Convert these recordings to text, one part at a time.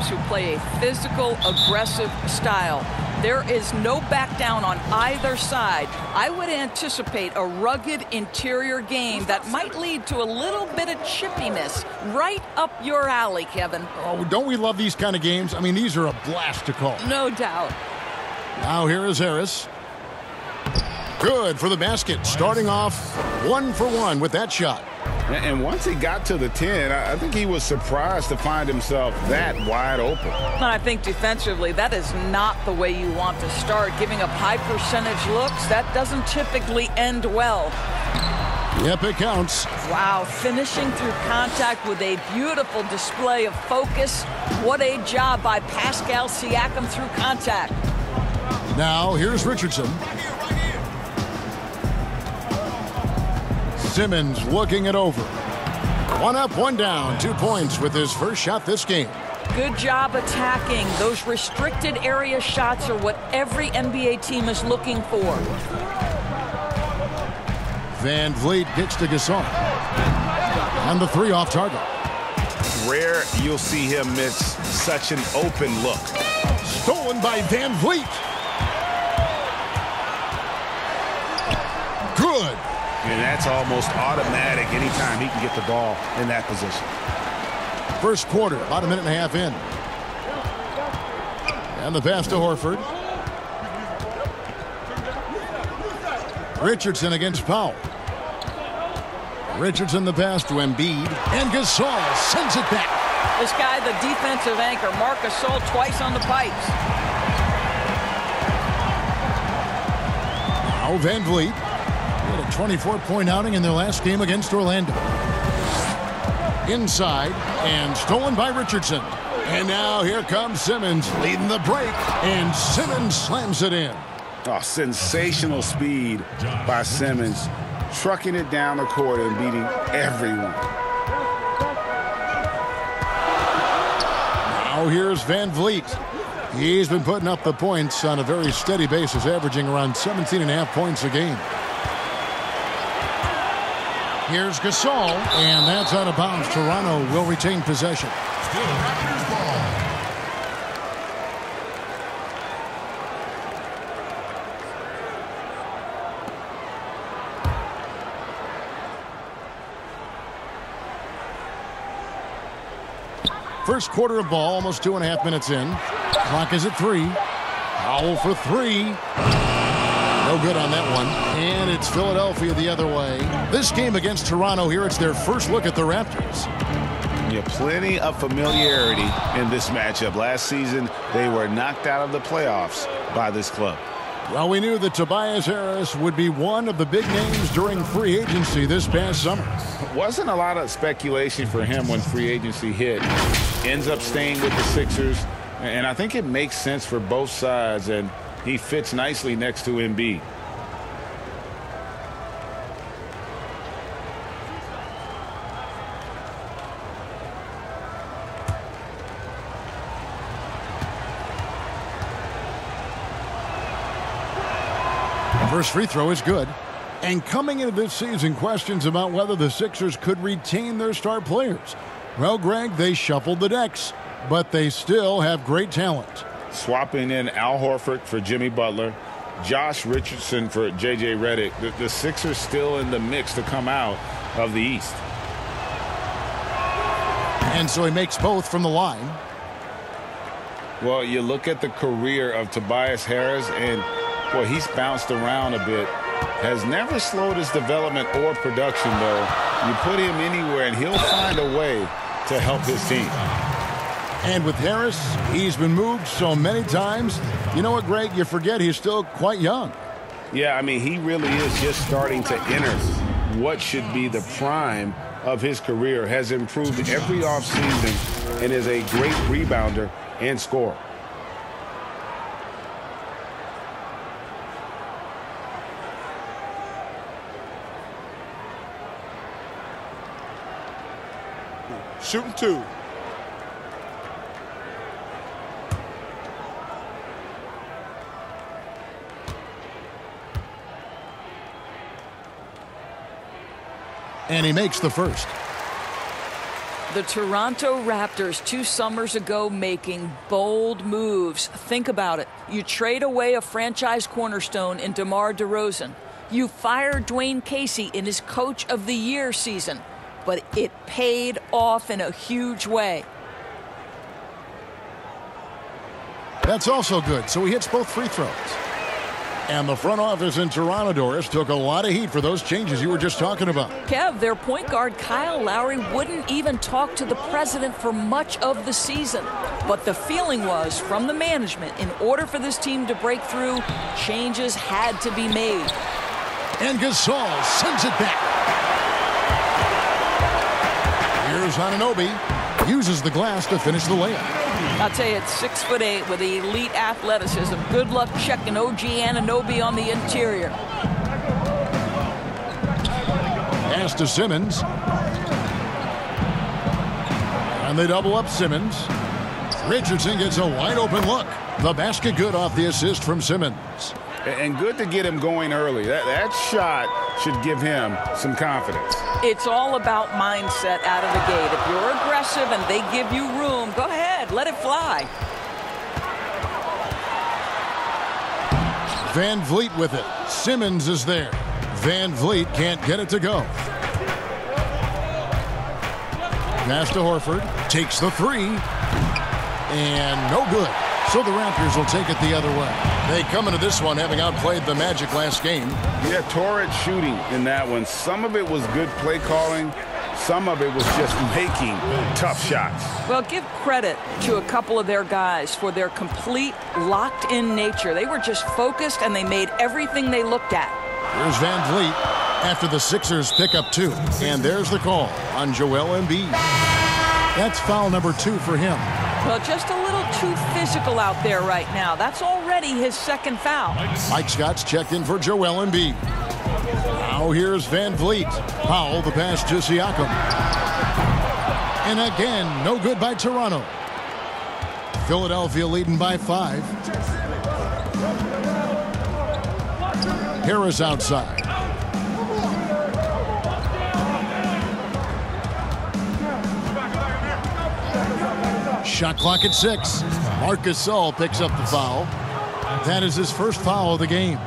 teams who play a physical, aggressive style. There is no back down on either side. I would anticipate a rugged interior game that might lead to a little bit of chippiness. Right up your alley, Kevin. Oh, don't we love these kind of games? I mean, these are a blast to call. No doubt. Now here is Harris. Good for the basket. Starting off 1 for 1 with that shot. And once he got to the 10, I think he was surprised to find himself that wide open. And I think defensively, that is not the way you want to start. Giving up high percentage looks, that doesn't typically end well. Yep, it counts. Wow, finishing through contact with a beautiful display of focus. What a job by Pascal Siakam through contact. Now here's Richardson. Simmons looking it over. 1 up, 1 down. 2 points with his first shot this game. Good job attacking. Those restricted area shots are what every NBA team is looking for. Van Vliet gets to Gasol. And the 3 off target. Rare you'll see him miss such an open look. Stolen by Van Vliet. Good. And that's almost automatic anytime he can get the ball in that position. First quarter, about a minute and a half in. And the pass to Horford. Richardson against Powell. Richardson the pass to Embiid. And Gasol sends it back. This guy, the defensive anchor, Marc Gasol twice on the pipes. Now Van Vliet. Had a 24-point outing in their last game against Orlando. Inside and stolen by Richardson. And now here comes Simmons leading the break. And Simmons slams it in. Oh, sensational speed by Simmons. Trucking it down the court and beating everyone. Now here's Van Vliet. He's been putting up the points on a very steady basis, averaging around 17.5 points a game. Here's Gasol, and that's out of bounds. Toronto will retain possession. Still Raptors ball. First quarter of ball, almost 2.5 minutes in. Clock is at 3. Powell for 3. No good on that one. And it's Philadelphia the other way. This game against Toronto here, it's their first look at the Raptors. Yeah, plenty of familiarity in this matchup. Last season, they were knocked out of the playoffs by this club. Well, we knew that Tobias Harris would be one of the big names during free agency this past summer. Wasn't a lot of speculation for him when free agency hit. Ends up staying with the Sixers, and I think it makes sense for both sides, and he fits nicely next to Embiid. First free throw is good. And coming into this season, questions about whether the Sixers could retain their star players. Well, Greg, they shuffled the decks, but they still have great talent. Swapping in Al Horford for Jimmy Butler, Josh Richardson for J.J. Redick. The Sixers still in the mix to come out of the East. And so he makes both from the line. Well, you look at the career of Tobias Harris, and well, he's bounced around a bit. Has never slowed his development or production, though. You put him anywhere, and he'll find a way to help his team. And with Harris, he's been moved so many times. You know what, Greg? You forget he's still quite young. Yeah, I mean, he really is just starting to enter what should be the prime of his career. Has improved every offseason and is a great rebounder and scorer. Shooting 2. And he makes the first. The Toronto Raptors 2 summers ago making bold moves. Think about it. You trade away a franchise cornerstone in DeMar DeRozan. You fire Dwayne Casey in his Coach of the Year season. But it paid off in a huge way. That's also good. So he hits both free throws. And the front office in Toronto, Doris, took a lot of heat for those changes you were just talking about. Kev, their point guard Kyle Lowry wouldn't even talk to the president for much of the season. But the feeling was, from the management, in order for this team to break through, changes had to be made. And Gasol sends it back. Here's Anunoby. Uses the glass to finish the layup. I'll tell you, it's 6'8" with elite athleticism. Good luck checking OG Anunoby on the interior. Pass to Simmons. And they double up Simmons. Richardson gets a wide open look. The basket good off the assist from Simmons. And good to get him going early. That shot should give him some confidence. It's all about mindset out of the gate. If you're aggressive and they give you room, go ahead, let it fly. Van Vliet with it. Simmons is there. Van Vliet can't get it to go. Pass to Horford. Takes the three. And no good. So the Raptors will take it the other way. They come into this one having outplayed the Magic last game. Yeah, torrid shooting in that one. Some of it was good play calling. Some of it was just making tough shots. Well, give credit to a couple of their guys for their complete locked-in nature. They were just focused, and they made everything they looked at. Here's Van Vliet after the Sixers pick up 2. And there's the call on Joel Embiid. That's foul number 2 for him. Well, just a little too physical out there right now. That's already his second foul. Mike Scott's checked in for Joel Embiid. Now here's Van Vliet. Powell, the pass to Siakam. And again, no good by Toronto. Philadelphia leading by 5. Harris outside. Shot clock at 6. Marc Gasol picks up the foul. That is his first foul of the game.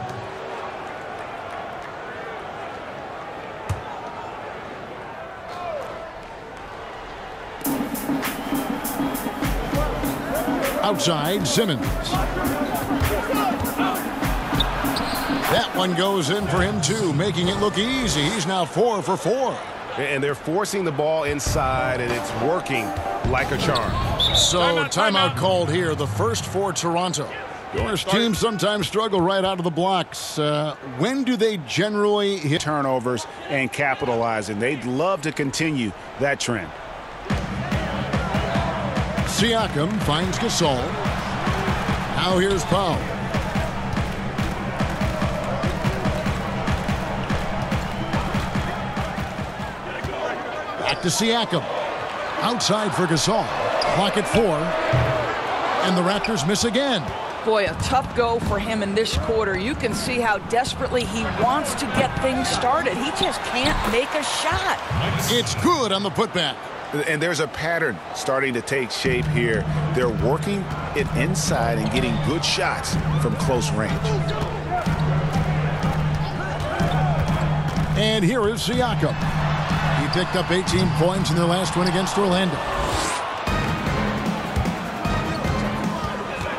Outside, Simmons. That one goes in for him too, making it look easy. He's now 4 for 4. And they're forcing the ball inside, and it's working like a charm. So timeout called here, the first for Toronto. Doris, teams sometimes struggle right out of the blocks. When do they generally hit turnovers and capitalize? And they'd love to continue that trend. Siakam finds Gasol. Now here's Powell. Back to Siakam. Outside for Gasol. Clock at 4. And the Raptors miss again. Boy, a tough go for him in this quarter. You can see how desperately he wants to get things started. He just can't make a shot. It's good on the putback. And there's a pattern starting to take shape here. They're working it inside and getting good shots from close range. And here is Siakam. He picked up 18 points in their last win against Orlando.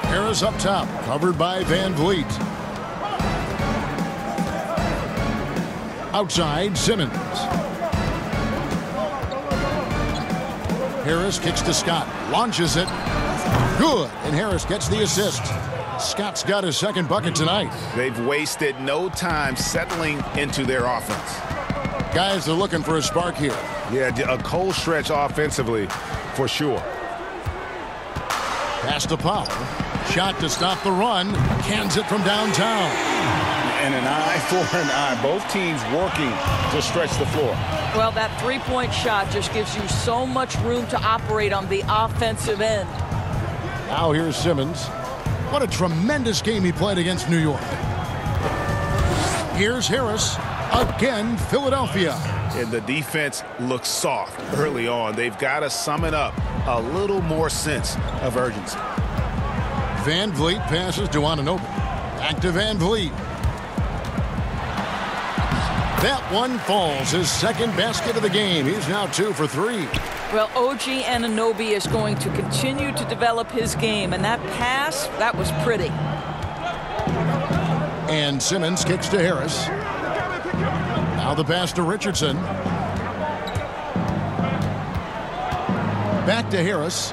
Harris up top, covered by Van Vliet. Outside, Simmons. Harris kicks to Scott, launches it. Good, and Harris gets the assist. Scott's got his second bucket tonight. They've wasted no time settling into their offense. Guys are looking for a spark here. Yeah, a cold stretch offensively, for sure. Pass to Powell. Shot to stop the run. Cans it from downtown. And an eye for an eye. Both teams working to stretch the floor. Well, that three-point shot just gives you so much room to operate on the offensive end. Now here's Simmons. What a tremendous game he played against New York. Here's Harris. again, Philadelphia. And the defense looks soft early on. They've got to sum it up a little more sense of urgency. Van Vliet passes to Anunoby. Back to Van Vliet. That one falls. His second basket of the game. He's now 2 for 3. Well, OG Anunoby is going to continue to develop his game, and that pass, that was pretty. And Simmons kicks to Harris. Now the pass to Richardson. Back to Harris.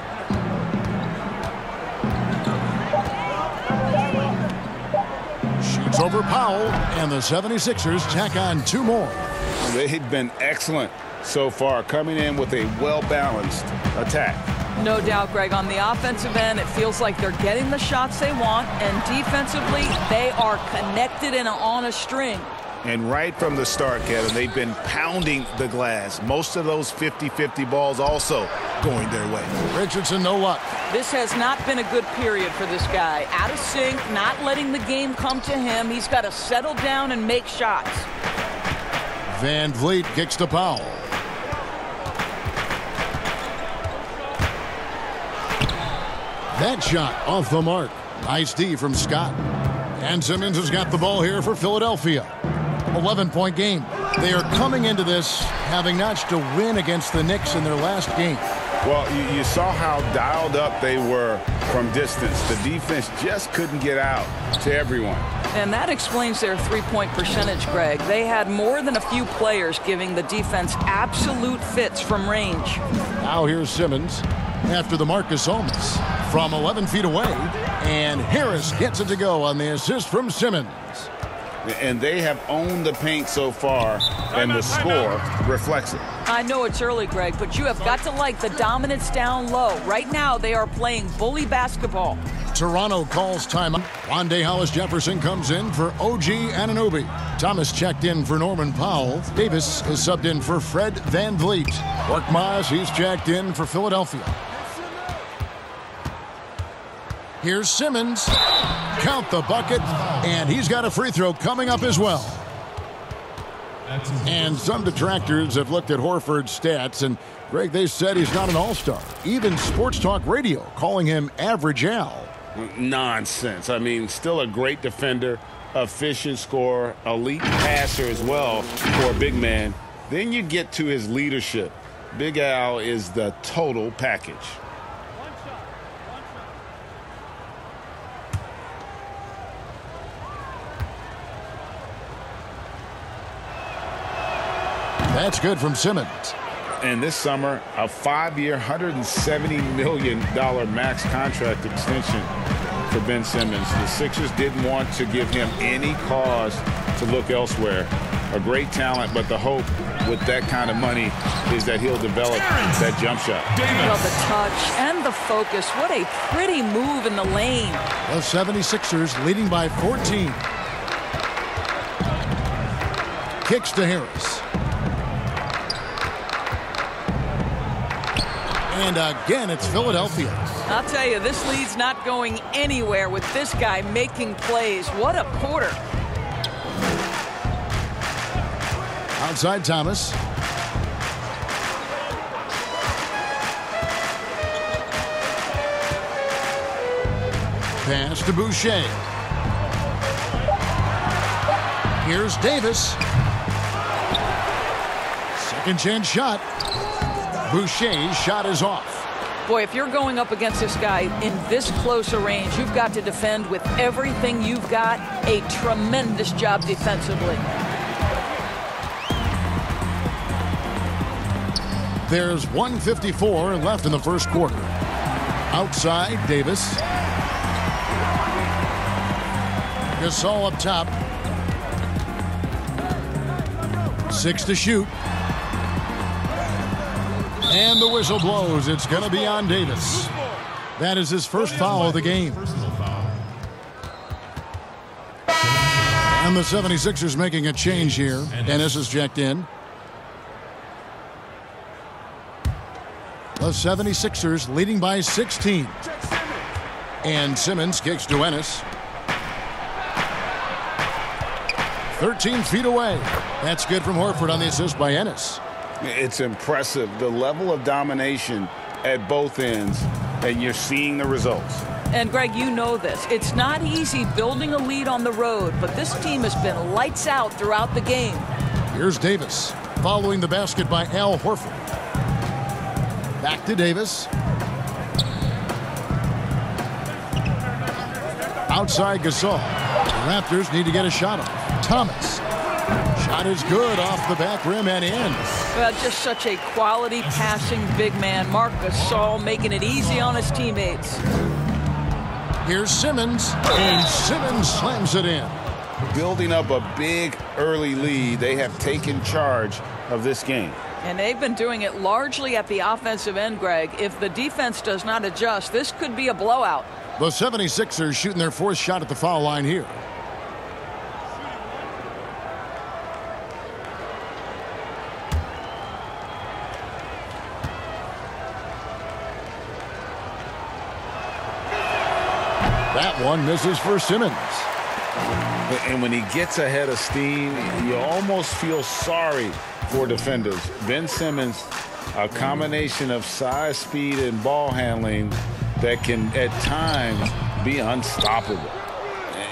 Shoots over Powell, and the 76ers tack on 2 more. They've been excellent so far, coming in with a well-balanced attack. No doubt, Greg. On the offensive end, it feels like they're getting the shots they want, and defensively, they are connected and on a string. And right from the start, Kevin, they've been pounding the glass. Most of those 50-50 balls also going their way. Richardson, no luck. This has not been a good period for this guy. Out of sync, not letting the game come to him. He's got to settle down and make shots. Van Vliet kicks to Powell. That shot off the mark. Nice D from Scott. And Simmons has got the ball here for Philadelphia. 11-point game. They are coming into this having notched a win against the Knicks in their last game. Well, you saw how dialed up they were from distance. The defense just couldn't get out to everyone. And that explains their three-point percentage, Greg. They had more than a few players giving the defense absolute fits from range. Now here's Simmons after the Marcus Holmes from 11 feet away. And Harris gets it to go on the assist from Simmons. And they have owned the paint so far, and the score reflects it. I know it's early, Greg, but you have got to like the dominance down low. Right now, they are playing bully basketball. Toronto calls timeout. Wande Hollis-Jefferson comes in for OG Anunoby. Thomas checked in for Norman Powell. Davis is subbed in for Fred Van Vliet. Korkmaz, he's checked in for Philadelphia. Here's Simmons. Count the bucket, and he's got a free throw coming up as well. And some detractors have looked at Horford's stats, and Greg, they said he's not an all-star. Even Sports Talk Radio calling him Average Al. Nonsense. I mean, still a great defender, efficient scorer, elite passer as well for a big man. Then you get to his leadership. Big Al is the total package. That's good from Simmons. And this summer, a 5-year, $170 million max contract extension for Ben Simmons. The Sixers didn't want to give him any cause to look elsewhere. A great talent, but the hope with that kind of money is that he'll develop that jump shot. Well, the touch and the focus. What a pretty move in the lane. The 76ers leading by 14. Kicks to Harris. And again, it's Philadelphia. I'll tell you, this lead's not going anywhere with this guy making plays. What a quarter. Outside Thomas. Pass to Boucher. Here's Davis. Second chance shot. Boucher's shot is off. Boy, if you're going up against this guy in this close a range, you've got to defend with everything you've got. A tremendous job defensively. There's 1:54 left in the first quarter. Outside, Davis. Gasol up top. 6 to shoot. And the whistle blows. It's going to be on Davis. That is his first foul of the game. And the 76ers making a change here. Dennis is checked in. The 76ers leading by 16. And Simmons kicks to Ennis. 13 feet away. That's good from Horford on the assist by Ennis. It's impressive, the level of domination at both ends, and you're seeing the results. And, Greg, you know this. It's not easy building a lead on the road, but this team has been lights out throughout the game. Here's Davis, following the basket by Al Horford. Back to Davis. Outside Gasol. The Raptors need to get a shot off. Thomas. Shot is good off the back rim and in. Well, just such a quality passing big man. Marc Gasol making it easy on his teammates. Here's Simmons, and Simmons slams it in. Building up a big early lead, they have taken charge of this game. And they've been doing it largely at the offensive end, Greg. If the defense does not adjust, this could be a blowout. The 76ers shooting their fourth shot at the foul line here. That one misses for Simmons. And when he gets ahead of steam, you almost feel sorry for defenders. Ben Simmons, a combination of size, speed, and ball handling that can at times be unstoppable.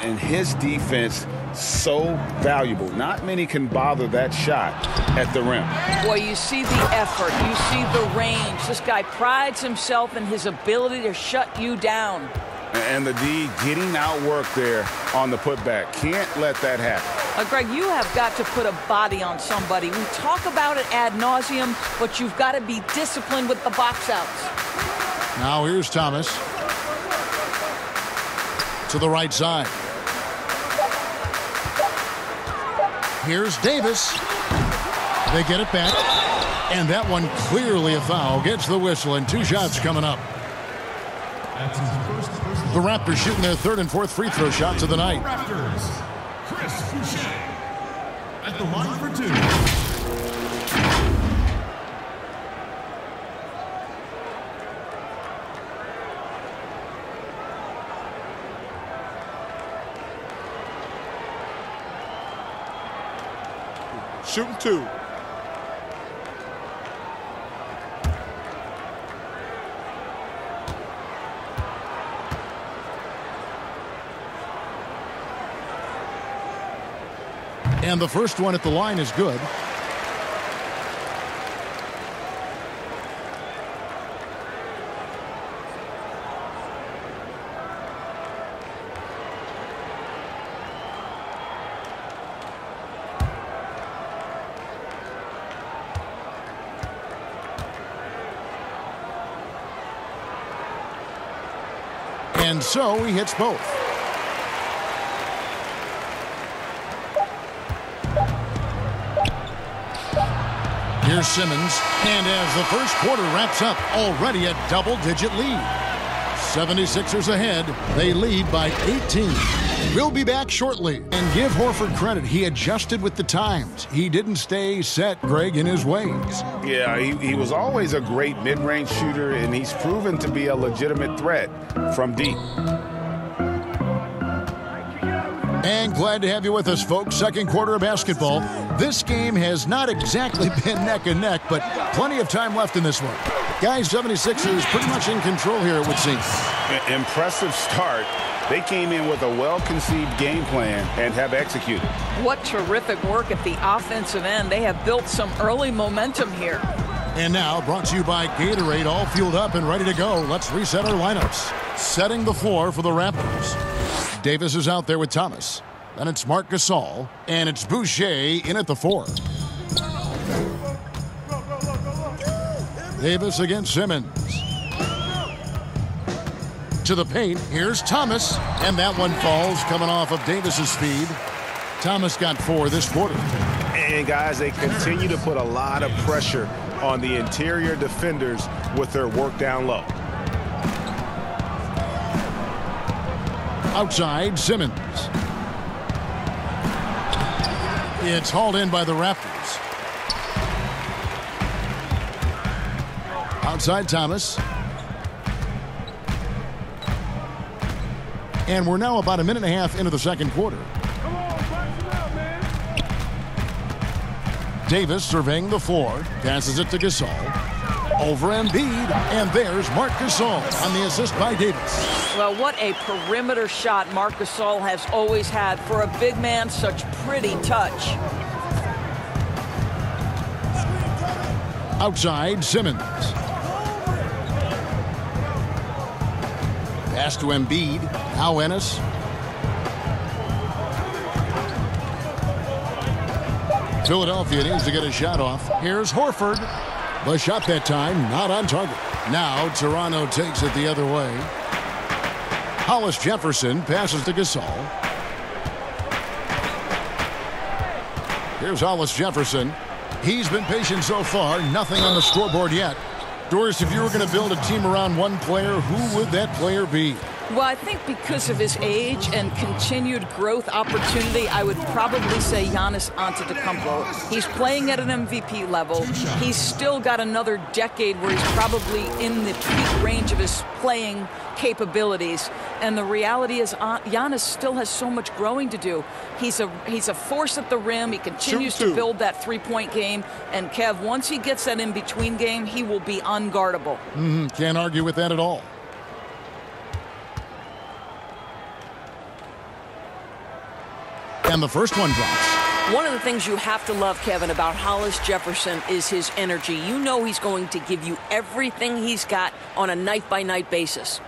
And his defense so valuable. Not many can bother that shot at the rim. Boy, you see the effort. You see the range. This guy prides himself in his ability to shut you down. And the D getting outworked there on the putback. Can't let that happen. Greg, you have got to put a body on somebody. We talk about it ad nauseum, but you've got to be disciplined with the box outs. Now here's Thomas. To the right side. Here's Davis. They get it back. And that one clearly a foul. Gets the whistle, and 2 shots coming up. The Raptors shooting their third and fourth free throw shots of the night. Raptors, Chris Boucher at the line for 2. Shooting 2. And the first one at the line is good. And so he hits both. Here's Simmons, and as the first quarter wraps up, already a double-digit lead. 76ers ahead. They lead by 18. We'll be back shortly. And give Horford credit. He adjusted with the times. He didn't stay set, Greg, in his ways. Yeah, he was always a great mid-range shooter, and he's proven to be a legitimate threat from deep. And glad to have you with us, folks. Second quarter of basketball. This game has not exactly been neck and neck, but plenty of time left in this one. Guys, 76ers pretty much in control here, it would seem. Impressive start. They came in with a well-conceived game plan and have executed. What terrific work at the offensive end. They have built some early momentum here. And now, brought to you by Gatorade, all fueled up and ready to go. Let's reset our lineups. Setting the floor for the Raptors. Davis is out there with Thomas. Then it's Marc Gasol, and it's Boucher in at the 4. Davis against Simmons. To the paint, here's Thomas, and that one falls coming off of Davis's speed. Thomas got 4 this quarter. And guys, they continue to put a lot of pressure on the interior defenders with their work down low. Outside, Simmons. It's hauled in by the Raptors. Outside, Thomas. And we're now about a minute and a half into the second quarter. Davis surveying the floor. Passes it to Gasol. Over Embiid, and there's Marc Gasol on the assist by Davis. Well, what a perimeter shot Marc Gasol has always had. For a big man, such pretty touch. Outside, Simmons. Pass to Embiid. Now Ennis. Philadelphia needs to get a shot off. Here's Horford. The shot that time, not on target. Now Toronto takes it the other way. Hollis Jefferson passes to Gasol. Here's Hollis Jefferson. He's been patient so far. Nothing on the scoreboard yet. Doris, if you were going to build a team around one player, who would that player be? Well, I think because of his age and continued growth opportunity, I would probably say Giannis Antetokounmpo. He's playing at an MVP level. He's still got another decade where he's probably in the peak range of his playing capabilities. And the reality is Giannis still has so much growing to do. He's a force at the rim. He continues to build that three-point game. And, Kev, once he gets that in-between game, he will be unguardable. Can't argue with that at all. And the first one drops. One of the things you have to love, Kevin, about Hollis Jefferson is his energy. You know he's going to give you everything he's got on a night-by-night basis.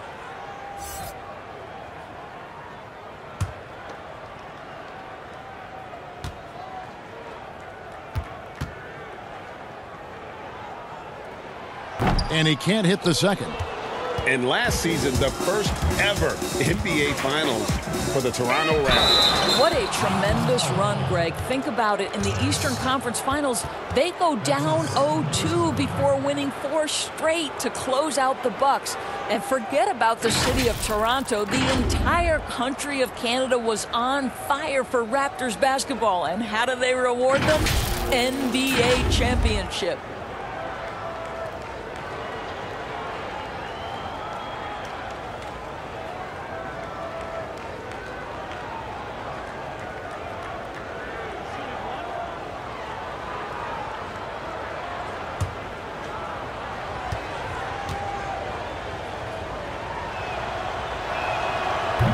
And he can't hit the second. And last season, the first ever NBA Finals for the Toronto Raptors. What a tremendous run, Greg. Think about it. In the Eastern Conference Finals, they go down 0-2 before winning 4 straight to close out the Bucks. And forget about the city of Toronto. The entire country of Canada was on fire for Raptors basketball. And how do they reward them? NBA championship.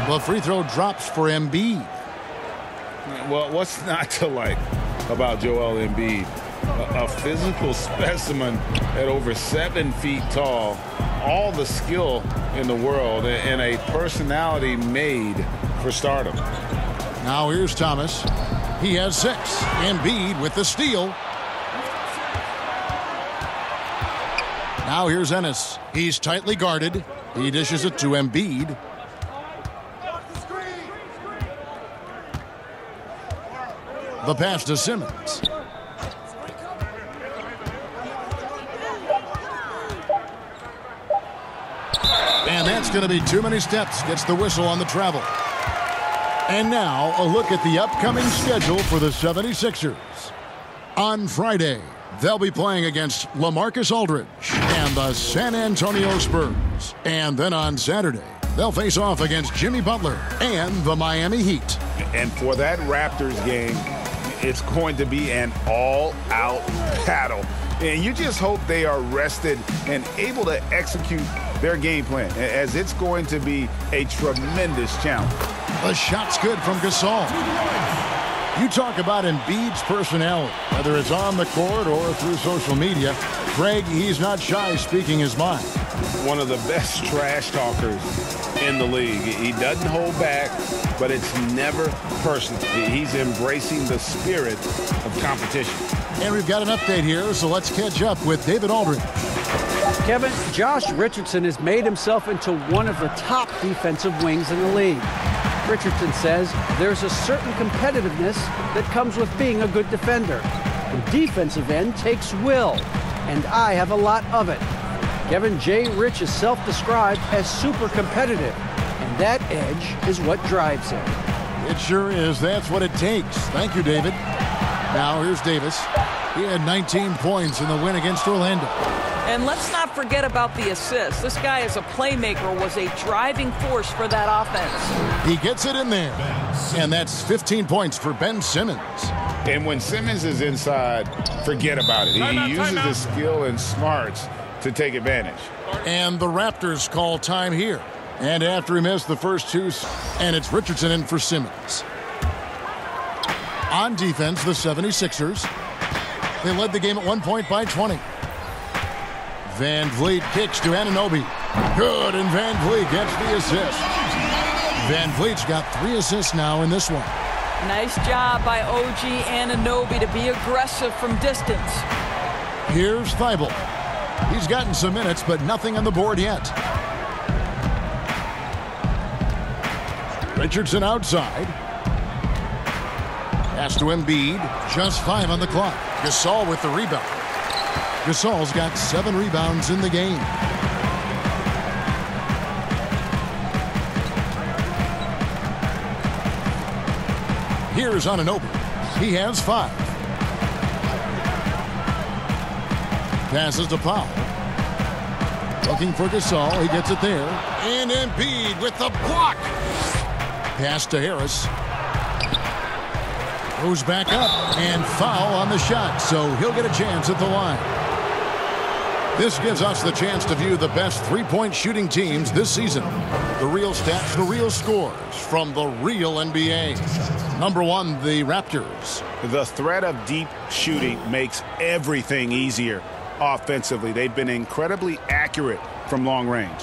The free throw drops for Embiid. Well, what's not to like about Joel Embiid? A physical specimen at over 7 feet tall, all the skill in the world, and a personality made for stardom. Now here's Thomas. He has 6. Embiid with the steal. Now here's Ennis. He's tightly guarded. He dishes it to Embiid. The pass to Simmons. And that's going to be too many steps. Gets the whistle on the travel. And now a look at the upcoming schedule for the 76ers. On Friday, they'll be playing against LaMarcus Aldridge and the San Antonio Spurs. And then on Saturday, they'll face off against Jimmy Butler and the Miami Heat. And for that Raptors game, it's going to be an all-out battle. And you just hope they are rested and able to execute their game plan, as it's going to be a tremendous challenge. The shot's good from Gasol. You talk about Embiid's personality, whether it's on the court or through social media. Greg, he's not shy speaking his mind. One of the best trash talkers in the league. He doesn't hold back, but it's never personal. He's embracing the spirit of competition. And we've got an update here, so let's catch up with David Aldridge. Kevin, Josh Richardson has made himself into one of the top defensive wings in the league. Richardson says there's a certain competitiveness that comes with being a good defender. The defensive end takes will, and I have a lot of it. Kevin J. Rich is self-described as super competitive, and that edge is what drives him. It sure is. That's what it takes. Thank you, David. Now here's Davis. He had 19 points in the win against Orlando. And let's not forget about the assist. This guy is a playmaker, was a driving force for that offense. He gets it in there. And that's 15 points for Ben Simmons. And when Simmons is inside, forget about it. He uses his skill and smarts to take advantage. And the Raptors call time here. And after he missed the first two, and it's Richardson in for Simmons. On defense, the 76ers. They led the game at 1 point by 20. Van Vliet kicks to Anunoby. Good, and Van Vliet gets the assist. Van Vliet's got 3 assists now in this one. Nice job by OG Anunoby to be aggressive from distance. Here's Thibault. He's gotten some minutes, but nothing on the board yet. Richardson outside. Pass to Embiid. Just 5 on the clock. Gasol with the rebound. Gasol's got 7 rebounds in the game. Here's Anunoby. He has 5. Passes to Powell. Looking for Gasol. He gets it there. And Embiid with the block. Pass to Harris. Goes back up. And foul on the shot. So he'll get a chance at the line. This gives us the chance to view the best three-point shooting teams this season. The real stats, the real scores from the real NBA. Number 1, the Raptors. The threat of deep shooting makes everything easier offensively. They've been incredibly accurate from long range.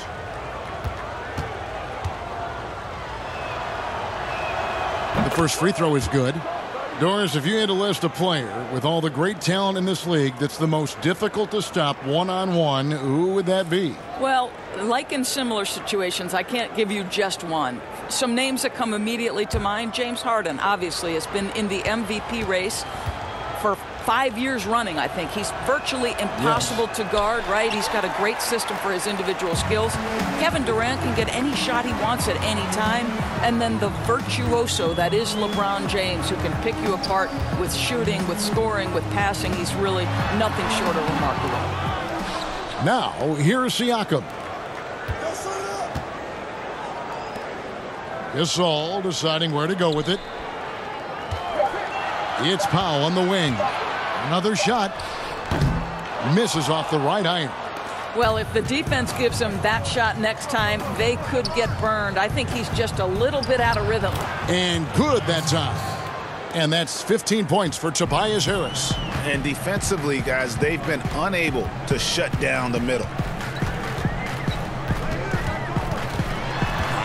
The first free throw is good. Doris, if you had to list a player with all the great talent in this league that's the most difficult to stop one-on-one, who would that be? Well, like in similar situations, I can't give you just one. Some names that come immediately to mind: James Harden, obviously, has been in the MVP race for 5 years running, I think. He's virtually impossible to guard, right? He's got a great system for his individual skills. Kevin Durant can get any shot he wants at any time. And then the virtuoso that is LeBron James, who can pick you apart with shooting, with scoring, with passing. He's really nothing short of remarkable. Now, here's Siakam. Gasol deciding where to go with it. It's Powell on the wing. Another shot. Misses off the right iron. Well, if the defense gives him that shot next time, they could get burned. I think he's just a little bit out of rhythm. And good that time. And that's 15 points for Tobias Harris. And defensively, guys, they've been unable to shut down the middle.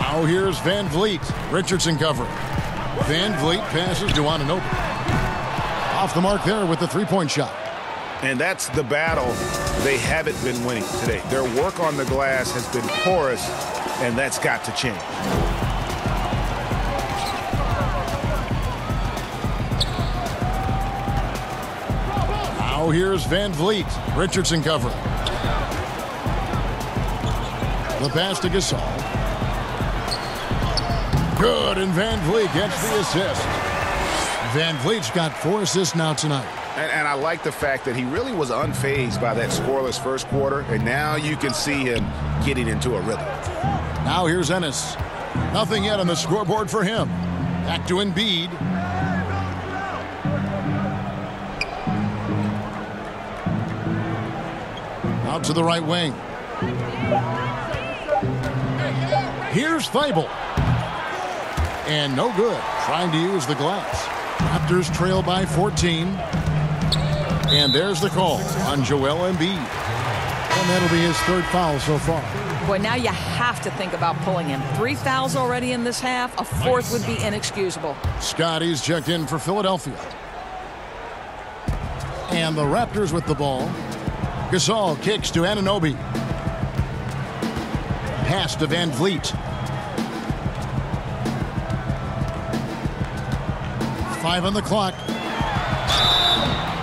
Now here's Van Vliet. Richardson covering. Van Vliet passes to Anunoby. Off the mark there with the three-point shot. And that's the battle they haven't been winning today. Their work on the glass has been porous, and that's got to change. Now here's Van Vliet. Richardson covering. The pass to Gasol. Good, and Van Vliet gets the assist. Van Vliet's got 4 assists now tonight. And I like the fact that he really was unfazed by that scoreless first quarter, and now you can see him getting into a rhythm. Now here's Ennis. Nothing yet on the scoreboard for him. Back to Embiid. Out to the right wing. Here's Thibault. And no good. Trying to use the glass. Raptors trail by 14. And there's the call on Joel Embiid. And that'll be his 3rd foul so far. Boy, now you have to think about pulling him. 3 fouls already in this half. A 4th would be inexcusable. Scotty's checked in for Philadelphia. And the Raptors with the ball. Gasol kicks to Anunoby. Pass to Van Vliet. 5 on the clock.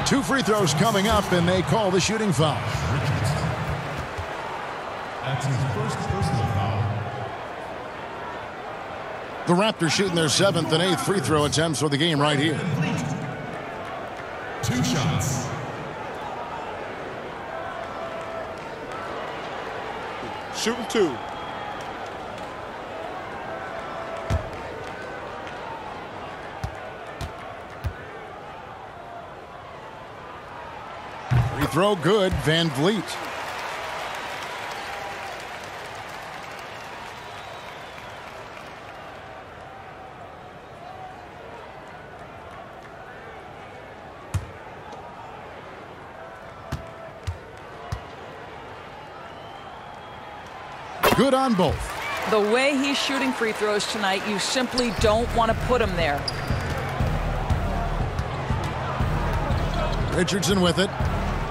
2 free throws coming up, and they call the shooting foul. That's his first personal foul. The Raptors shooting their 7th and 8th free throw attempts for the game right here. 2 shots. Shooting 2. throw good, Van Vliet. Good on both. The way he's shooting free throws tonight, you simply don't want to put him there. Richardson with it.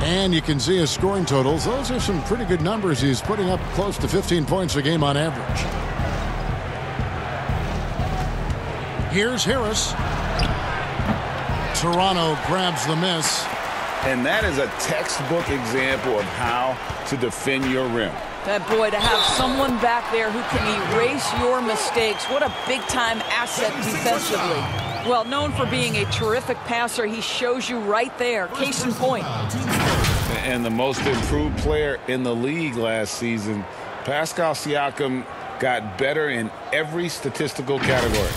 And you can see his scoring totals. Those are some pretty good numbers. He's putting up close to 15 points a game on average. Here's Harris. Toronto grabs the miss. And that is a textbook example of how to defend your rim. That boy, to have someone back there who can erase your mistakes, what a big-time asset defensively. Well, known for being a terrific passer, he shows you right there. Case in point. And the most improved player in the league last season, Pascal Siakam, got better in every statistical category.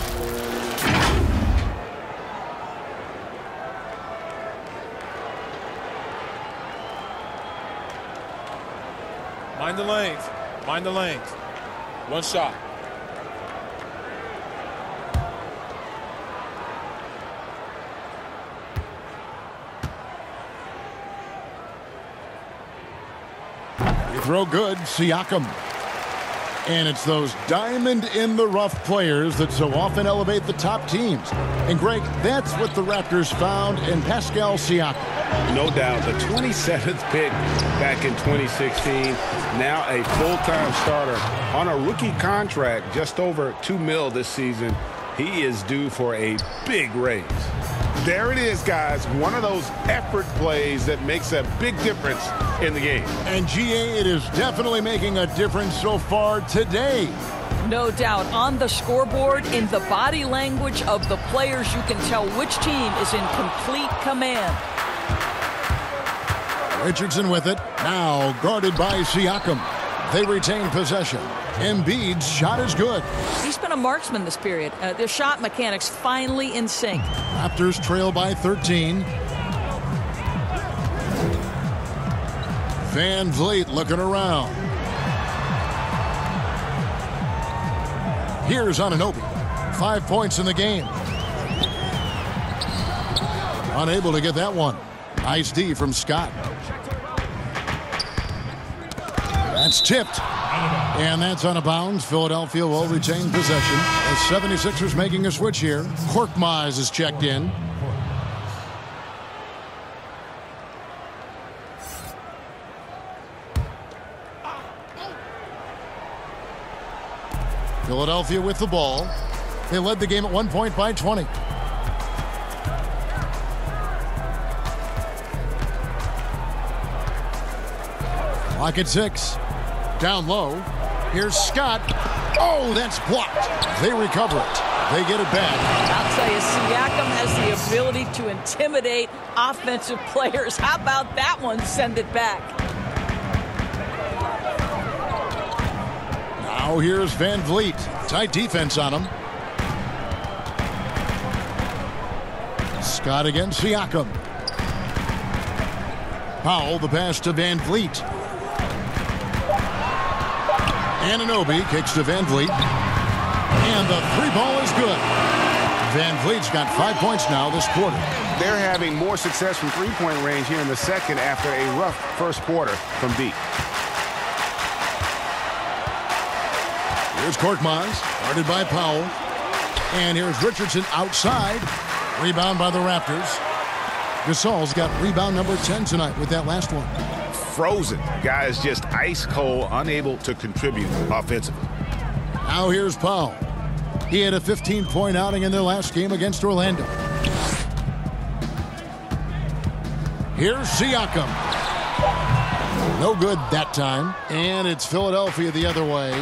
Mind the lanes. Mind the lanes. One shot. You throw good, Siakam. And it's those diamond-in-the-rough players that so often elevate the top teams. And, Greg, that's what the Raptors found in Pascal Siakam. No doubt. The 27th pick back in 2016. Now a full-time starter on a rookie contract, just over $2 million this season. He is due for a big raise. There it is, guys. One of those effort plays that makes a big difference in the game. And, GA, it is definitely making a difference so far today. No doubt. On the scoreboard, in the body language of the players, you can tell which team is in complete command. Richardson with it. Now guarded by Siakam. They retain possession. Embiid's shot is good. He's been a marksman this period. Their shot mechanics finally in sync. Raptors trail by 13. Van Vliet looking around. Here's Anunoby. 5 points in the game. Unable to get that one. Nice D from Scott. That's tipped. And that's out of bounds. Philadelphia will retain possession. The 76ers making a switch here. Korkmaz is checked in. Philadelphia with the ball. They led the game at 1 point by 20. Clock at 6. Down low. Here's Scott. Oh, that's blocked. They recover it. They get it back. I'll tell you, Siakam has the ability to intimidate offensive players. How about that one? Send it back. Now here's Van Vliet. Tight defense on him. Scott against Siakam. Powell, the pass to Van Vliet. Anunoby kicks to Van Vliet. And the three ball is good. Van Vliet's got 5 points now this quarter. They're having more success from three-point range here in the second after a rough first quarter from deep. Here's Korkmaz, guarded by Powell. And here's Richardson outside. Rebound by the Raptors. Gasol's got rebound number 10 tonight with that last one. Frozen. Guys just ice cold, unable to contribute offensively. Now here's Powell. He had a 15-point outing in their last game against Orlando. Here's Siakam. No good that time. And it's Philadelphia the other way.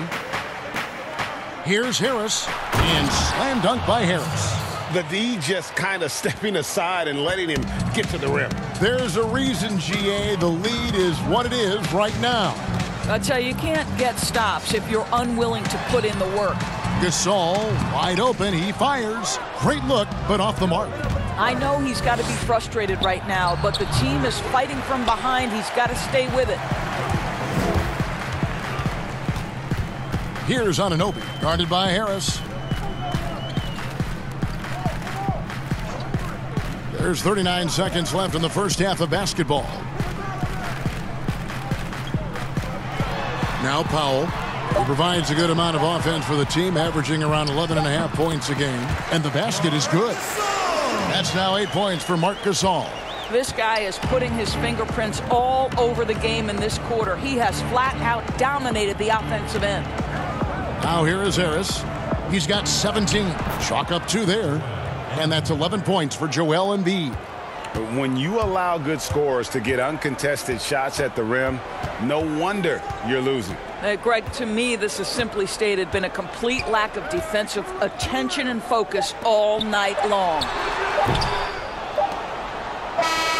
Here's Harris. And slam dunk by Harris. The D just kind of stepping aside and letting him get to the rim. There's a reason, GA. The lead is what it is right now. I tell you, you can't get stops if you're unwilling to put in the work. Gasol wide open. He fires. Great look, but off the mark. I know he's got to be frustrated right now, but the team is fighting from behind. He's got to stay with it. Here's Anunoby, guarded by Harris. There's 39 seconds left in the first half of basketball. Now Powell. He provides a good amount of offense for the team, averaging around 11.5 points a game. And the basket is good. That's now 8 points for Marc Gasol. This guy is putting his fingerprints all over the game in this quarter. He has flat out dominated the offensive end. Now here is Harris. He's got 17. Chalk up 2 there. And that's 11 points for Joel Embiid. When you allow good scorers to get uncontested shots at the rim, no wonder you're losing. Greg, to me, this has simply stated been a complete lack of defensive attention and focus all night long.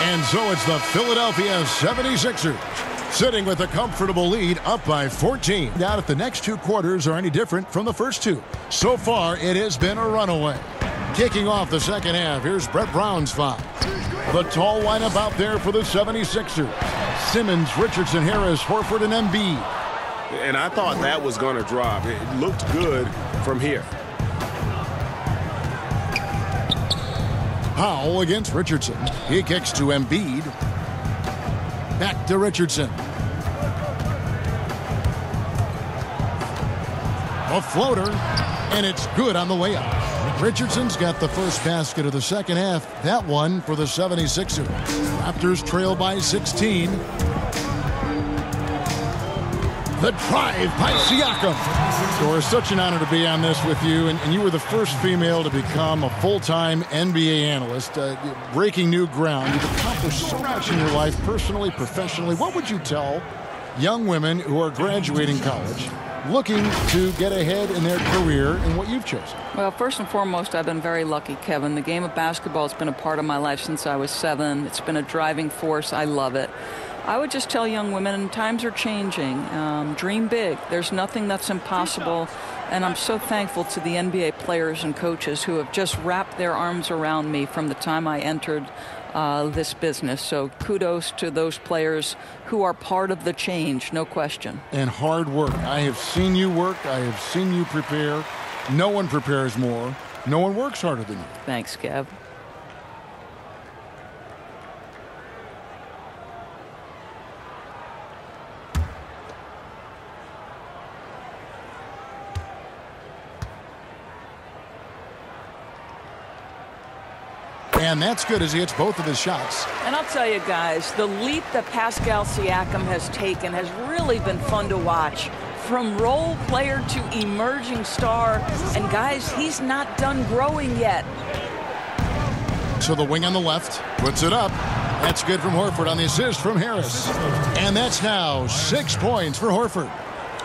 And so it's the Philadelphia 76ers sitting with a comfortable lead, up by 14. Now, if the next 2 quarters are any different from the first 2. So far, it has been a runaway. Kicking off the second half, here's Brett Brown's foul. The tall lineup out there for the 76ers. Simmons, Richardson, Harris, Horford, and Embiid. And I thought that was going to drop. It looked good from here. Powell against Richardson. He kicks to Embiid. Back to Richardson. A floater, and it's good on the way up. Richardson's got the first basket of the second half. That one for the 76ers. Raptors trail by 16. The drive by Siakam. So it's such an honor to be on this with you. And you were the first female to become a full-time NBA analyst. Breaking new ground. You've accomplished so much in your life, personally, professionally. What would you tell young women who are graduating college, looking to get ahead in their career in what you've chosen? Well, first and foremost, I've been very lucky, Kevin. The game of basketball has been a part of my life since I was 7. It's been a driving force. I love it. I would just tell young women, times are changing. Dream big. There's nothing that's impossible. And I'm so thankful to the NBA players and coaches who have just wrapped their arms around me from the time I entered this business. So kudos to those players who are part of the change, no question. And hard work. I have seen you work. I have seen you prepare. No one prepares more. No one works harder than you. Thanks, Kev. And that's good as he hits both of his shots. And I'll tell you guys, the leap that Pascal Siakam has taken has really been fun to watch. From role player to emerging star. And guys, he's not done growing yet. So the wing on the left puts it up. That's good from Horford on the assist from Harris. And that's now 6 points for Horford.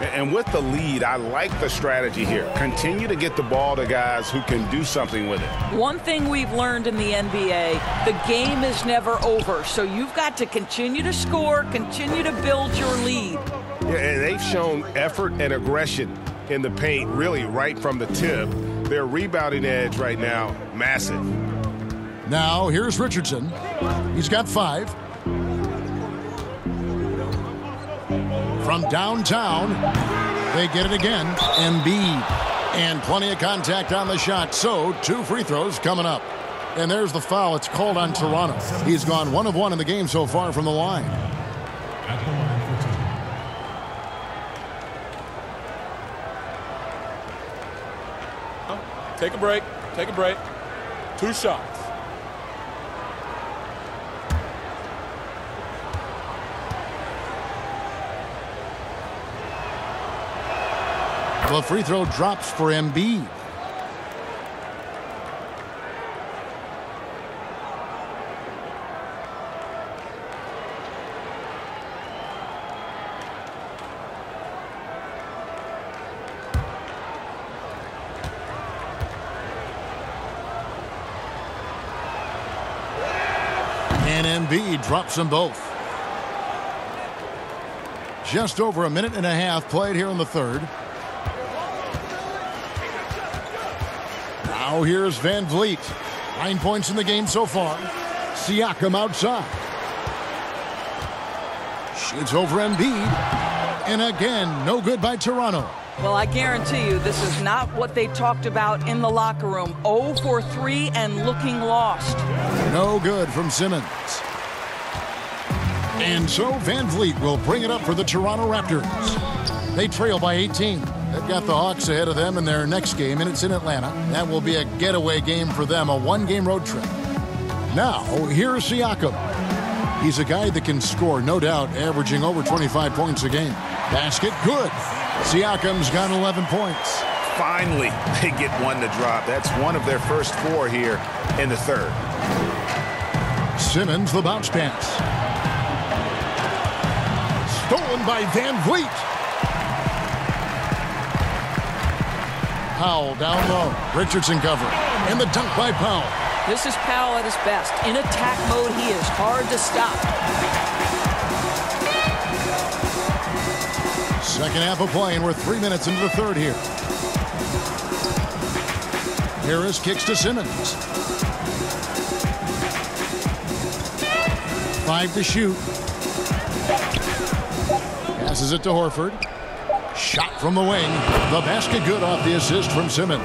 And with the lead, I like the strategy here. Continue to get the ball to guys who can do something with it. One thing we've learned in the NBA, the game is never over. So you've got to continue to score, continue to build your lead. Yeah, and they've shown effort and aggression in the paint, really right from the tip. Their rebounding edge right now, massive. Now here's Richardson. He's got 5. From downtown, they get it again. Embiid. And plenty of contact on the shot. So 2 free throws coming up. And there's the foul. It's called on Toronto. He's gone 1 of 1 in the game so far from the line. Take a break. Take a break. 2 shots. The free throw drops for Embiid. And Embiid drops them both. Just over a minute and a half played here in the third. Now here's Van Vliet. 9 points in the game so far. Siakam outside. Shoots over Embiid. And again, no good by Toronto. Well, I guarantee you this is not what they talked about in the locker room. 0 for 3 and looking lost. No good from Simmons. And so Van Vliet will bring it up for the Toronto Raptors. They trail by 18. They've got the Hawks ahead of them in their next game, and it's in Atlanta. That will be a getaway game for them, a one-game road trip. Now, here's Siakam. He's a guy that can score, no doubt, averaging over 25 points a game. Basket, good. Siakam's got 11 points. Finally, they get one to drop. That's one of their first 4 here in the third. Simmons, the bounce pass. Stolen by Van Vliet. Powell down low. Richardson cover. And the dunk by Powell. This is Powell at his best. In attack mode, he is hard to stop. Second half of play, and we're 3 minutes into the third here. Harris kicks to Simmons. 5 to shoot. Passes it to Horford. Shot from the wing. The basket good off the assist from Simmons.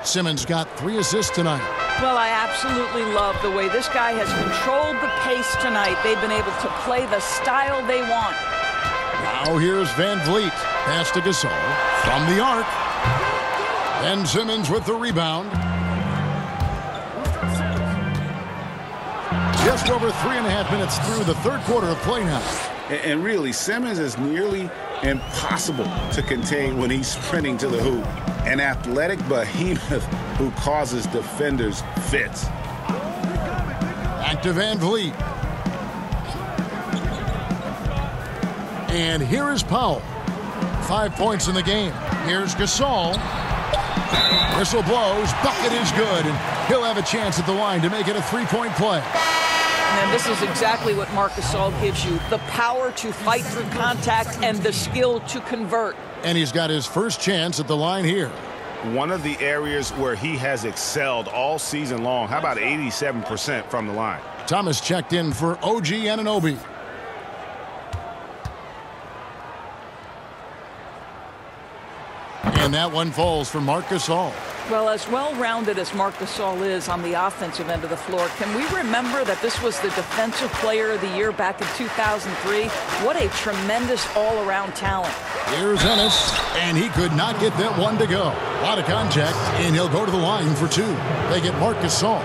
Simmons got 3 assists tonight. Well, I absolutely love the way this guy has controlled the pace tonight. They've been able to play the style they want. Now here's Van Vliet. Pass to Gasol from the arc. And Simmons with the rebound. Just over 3.5 minutes through the third quarter of play now. And really, Simmons is nearly impossible to contain when he's sprinting to the hoop. An athletic behemoth who causes defenders fits. Back to Van Vliet. And here is Powell. 5 points in the game. Here's Gasol. Whistle blows. Bucket is good. And he'll have a chance at the line to make it a 3-point play. And this is exactly what Marc Gasol gives you. The power to fight through contact and the skill to convert. And he's got his first chance at the line here. One of the areas where he has excelled all season long. How about 87% from the line? Thomas checked in for OG Anunoby. And that one falls for Marc Gasol. Well, as well-rounded as Marc Gasol is on the offensive end of the floor, can we remember that this was the Defensive Player of the Year back in 2003? What a tremendous all-around talent. Here's Ennis, and he could not get that one to go. A lot of contact, and he'll go to the line for 2. They get Marc Gasol.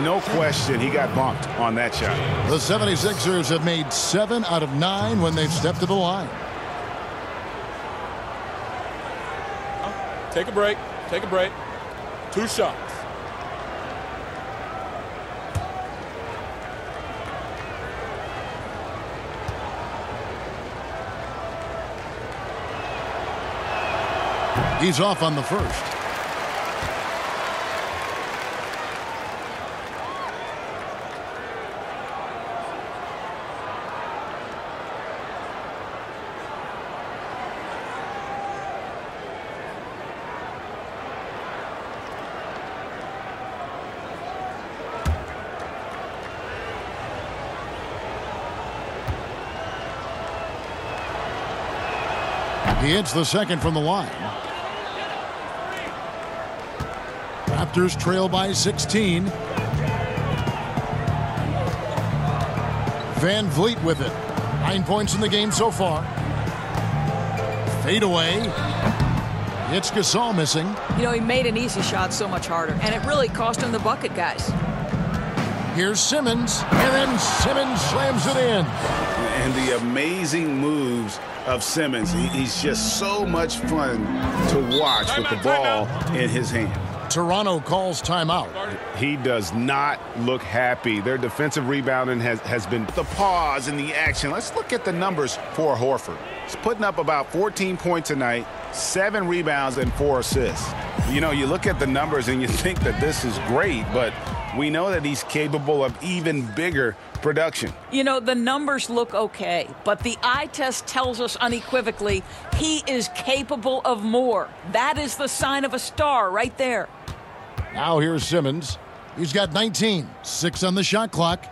No question, he got bumped on that shot. The 76ers have made 7 out of 9 when they've stepped to the line. Take a break. Take a break. 2 shots. He's off on the first. He hits the second from the line. Raptors trail by 16. Van Vliet with it. 9 points in the game so far. Fade away. It's Gasol missing. You know, he made an easy shot so much harder, and it really cost him the bucket, guys. Here's Simmons, and then Simmons slams it in. And the amazing moves of Simmons. He's just so much fun to watch with the ball in his hand. Toronto calls timeout. He does not look happy. Their defensive rebounding has been the pause in the action. Let's look at the numbers for Horford. He's putting up about 14 points a night, 7 rebounds, and 4 assists. You know, you look at the numbers and you think that this is great, but we know that he's capable of even bigger production. You know, the numbers look okay, but the eye test tells us unequivocally he is capable of more. That is the sign of a star right there. Now here's Simmons. He's got 19. 6 on the shot clock.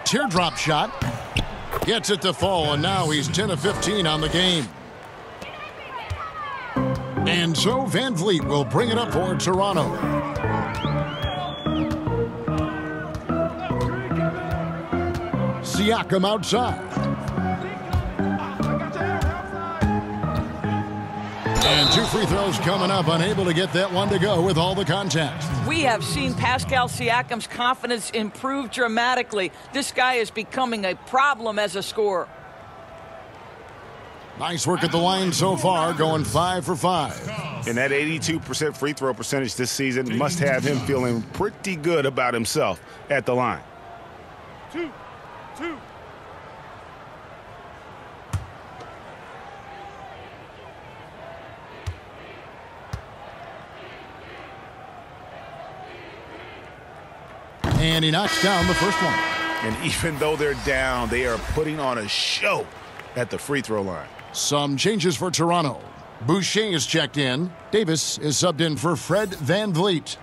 Teardrop shot. Gets it to fall, and now he's 10 of 15 on the game. And so Van Vliet will bring it up for Toronto. Siakam outside. And 2 free throws coming up, unable to get that one to go with all the contact. We have seen Pascal Siakam's confidence improve dramatically. This guy is becoming a problem as a scorer. Nice work at the line so far, going 5 for 5. And that 82% free throw percentage this season must have him feeling pretty good about himself at the line. 2. And he knocks down the first one. And even though they're down, they are putting on a show at the free throw line. Some changes for Toronto. Boucher is checked in. Davis is subbed in for Fred Van Vliet.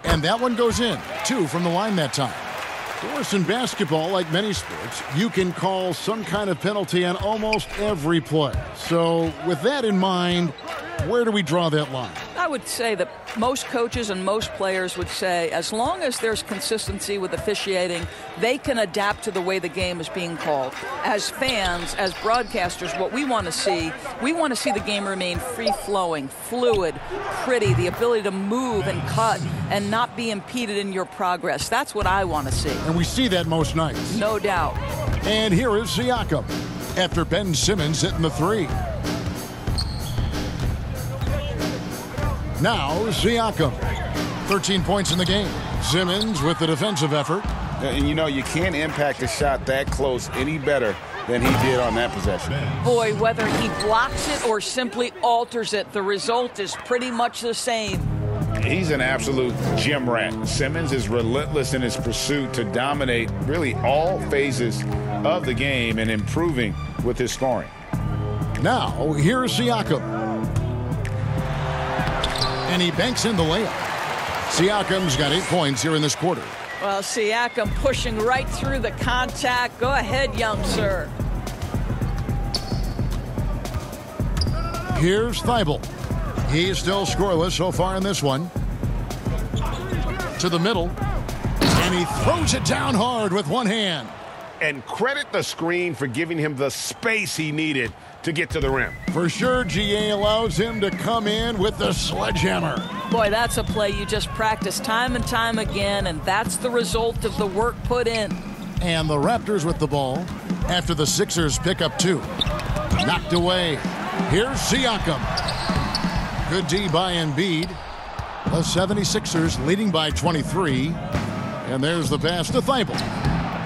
And that one goes in. 2 from the line that time. Of course, in basketball, like many sports, you can call some kind of penalty on almost every play. So with that in mind, where do we draw that line? I would say that most coaches and most players would say as long as there's consistency with officiating, they can adapt to the way the game is being called. As fans, as broadcasters, what we want to see the game remain free-flowing, fluid, pretty, the ability to move and cut and not be impeded in your progress. That's what I want to see. And we see that most nights. No doubt. And here is Siakam after Ben Simmons hitting the 3. Now Siakam, 13 points in the game. Simmons with the defensive effort. And you know, you can't impact a shot that close any better than he did on that possession. Boy, whether he blocks it or simply alters it, the result is pretty much the same. He's an absolute gym rat. Simmons is relentless in his pursuit to dominate really all phases of the game and improving with his scoring. Now, here's Siakam. And he banks in the layup. Siakam's got 8 points here in this quarter. Well, Siakam pushing right through the contact. Go ahead, young sir. Here's Thibault. He's still scoreless so far in this one. To the middle. And he throws it down hard with one hand. And credit the screen for giving him the space he needed to get to the rim. For sure, GA allows him to come in with the sledgehammer. Boy, that's a play you just practice time and time again, and that's the result of the work put in. And the Raptors with the ball after the Sixers pick up 2. Knocked away. Here's Siakam. Good D by Embiid. The 76ers leading by 23. And there's the pass to Thibault.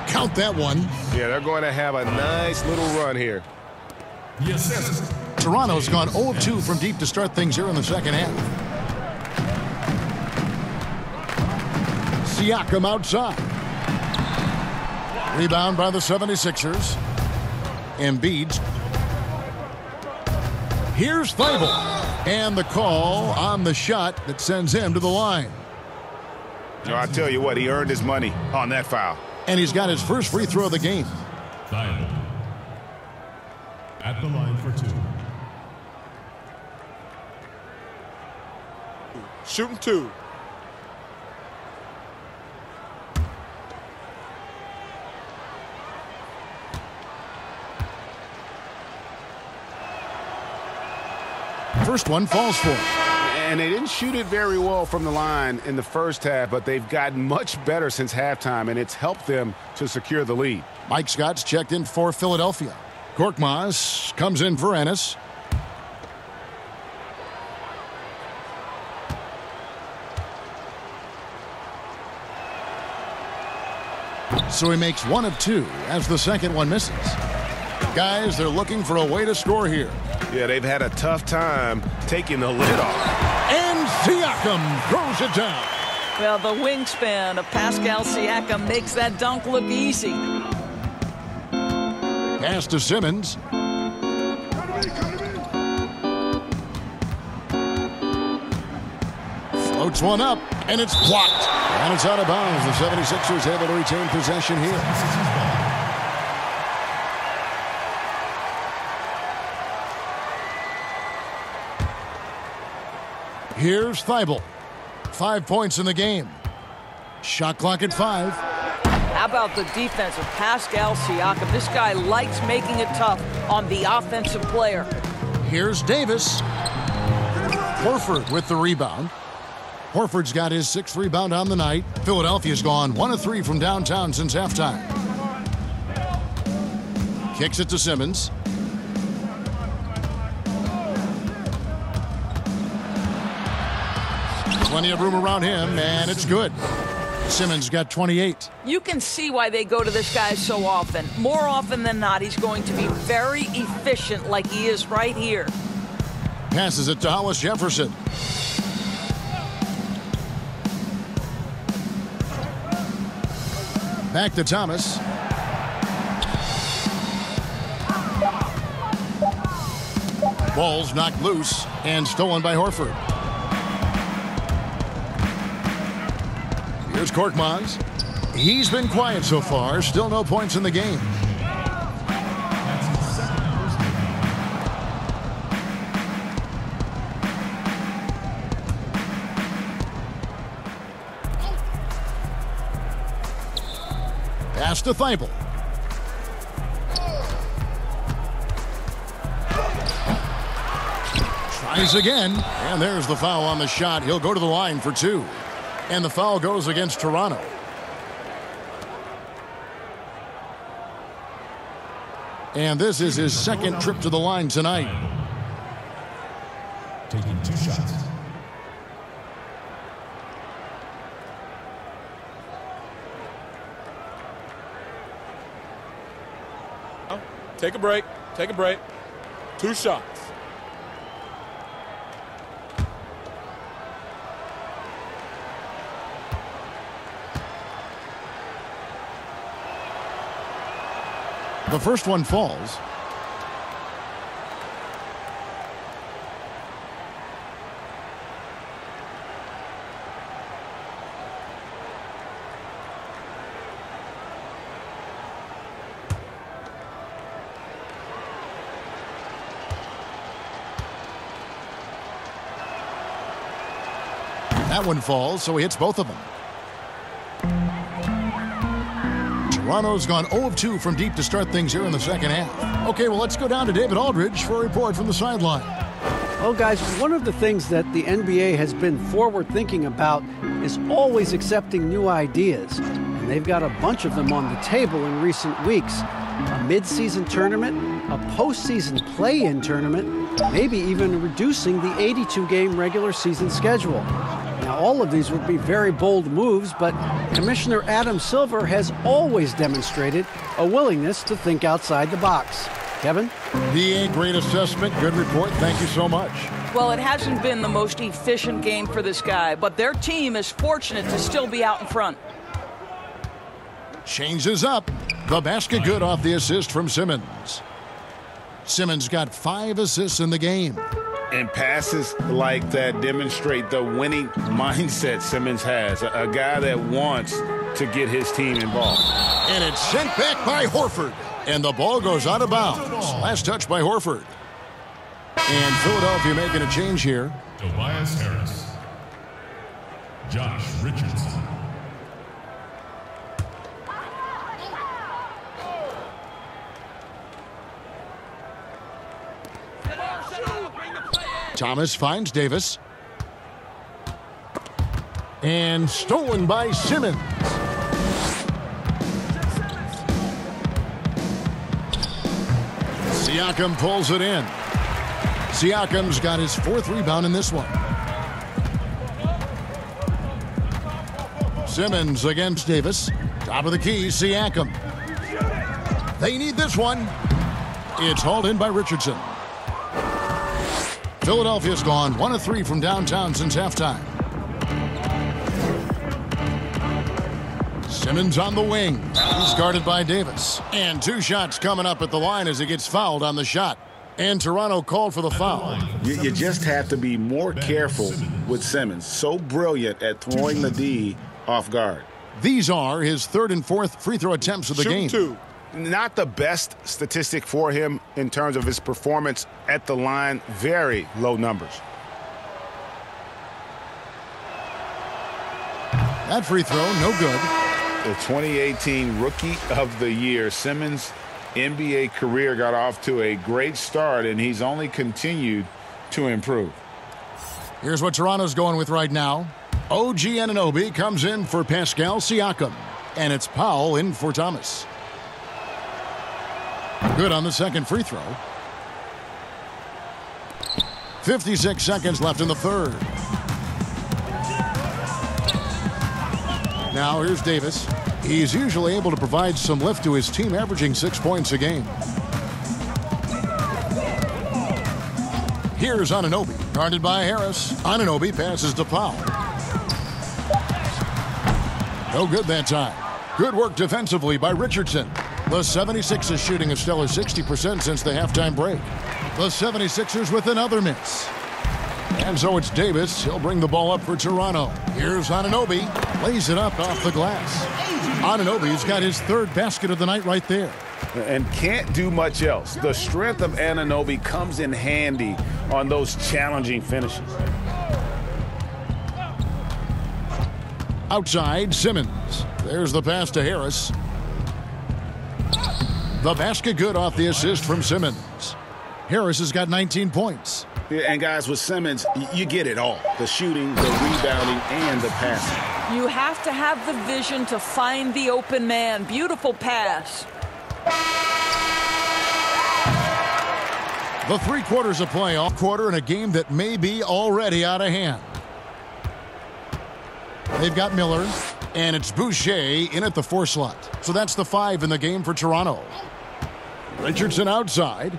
Count that one. Yeah, they're going to have a nice little run here. Yes. Toronto's gone 0-2 from deep to start things here in the second half. Siakam outside. Rebound by the 76ers. Embiid. Here's Thibault. And the call on the shot that sends him to the line. No, I tell you what, he earned his money on that foul. And he's got his first free throw of the game. Thibault at the line for 2. Shooting 2. First one falls for him. And they didn't shoot it very well from the line in the first half, but they've gotten much better since halftime, and it's helped them to secure the lead. Mike Scott's checked in for Philadelphia. Korkmaz comes in for Ennis. So he makes 1 of 2 as the second one misses. Guys, they're looking for a way to score here. Yeah, they've had a tough time taking the lid off. And Siakam throws it down. Well, the wingspan of Pascal Siakam makes that dunk look easy. Pass to Simmons. Floats one up, and it's blocked. And it's out of bounds. The 76ers able to retain possession here. Here's Thibault. 5 points in the game. Shot clock at 5. How about the defense of Pascal Siakam? This guy likes making it tough on the offensive player. Here's Davis. Horford with the rebound. Horford's got his 6th rebound on the night. Philadelphia's gone 1 of 3 from downtown since halftime. Kicks it to Simmons. Plenty of room around him, and it's good. Simmons got 28. You can see why they go to this guy so often. More often than not, he's going to be very efficient like he is right here. Passes it to Hollis Jefferson. Back to Thomas. Ball's knocked loose and stolen by Horford. Here's Korkmaz. He's been quiet so far. Still no points in the game. Pass to Thibault. Tries again, and there's the foul on the shot. He'll go to the line for 2. And the foul goes against Toronto. And this is his 2nd trip to the line tonight. Taking 2 shots. Take a break. Take a break. 2 shots. The first one falls. That one falls, so he hits both of them. Toronto's gone 0 of 2 from deep to start things here in the second half. Okay, well, let's go down to David Aldridge for a report from the sideline. Well, guys, one of the things that the NBA has been forward-thinking about is always accepting new ideas. And they've got a bunch of them on the table in recent weeks. A mid-season tournament, a postseason play-in tournament, maybe even reducing the 82-game regular season schedule. Now, all of these would be very bold moves, but Commissioner Adam Silver has always demonstrated a willingness to think outside the box. Kevin? The great assessment. Good report. Thank you so much. Well, it hasn't been the most efficient game for this guy, but their team is fortunate to still be out in front. Changes up. The basket good off the assist from Simmons. Simmons got 5 assists in the game. And passes like that demonstrate the winning mindset Simmons has. A guy that wants to get his team involved. And it's sent back by Horford. And the ball goes out of bounds. Last touch by Horford. And Philadelphia making a change here. Tobias Harris. Josh Richardson. Thomas finds Davis. And stolen by Simmons. Siakam pulls it in. Siakam's got his 4th rebound in this one. Simmons against Davis. Top of the key, Siakam. They need this one. It's hauled in by Richardson. Philadelphia's gone 1 of 3 from downtown since halftime. Simmons on the wing. He's guarded by Davis. And 2 shots coming up at the line as he gets fouled on the shot. And Toronto called for the foul. You just have to be more careful with Simmons. So brilliant at throwing the D off guard. These are his 3rd and 4th free throw attempts of the game. 2. Not the best statistic for him in terms of his performance at the line. Very low numbers. That free throw, no good. The 2018 Rookie of the Year, Simmons' NBA career got off to a great start, and he's only continued to improve. Here's what Toronto's going with right now. OG Anunoby comes in for Pascal Siakam. And it's Powell in for Thomas. Good on the second free throw. 56 seconds left in the 3rd. Now here's Davis. He's usually able to provide some lift to his team, averaging 6 points a game. Here's Anunoby, guarded by Harris. Anunoby passes to Powell. No good that time. Good work defensively by Richardson. The 76ers shooting a stellar 60% since the halftime break. The 76ers with another miss. And so it's Davis. He'll bring the ball up for Toronto. Here's Anunoby. Lays it up off the glass. Anunoby's got his 3rd basket of the night right there. And can't do much else. The strength of Anunoby comes in handy on those challenging finishes. Outside, Simmons. There's the pass to Harris. The basket good off the assist from Simmons. Harris has got 19 points. Yeah, and guys, with Simmons, you get it all. The shooting, the rebounding, and the passing. You have to have the vision to find the open man. Beautiful pass. The 3 quarters of play, all quarter in a game that may be already out of hand. They've got Miller, and it's Boucher in at the 4 slot. So that's the 5 in the game for Toronto. Richardson outside.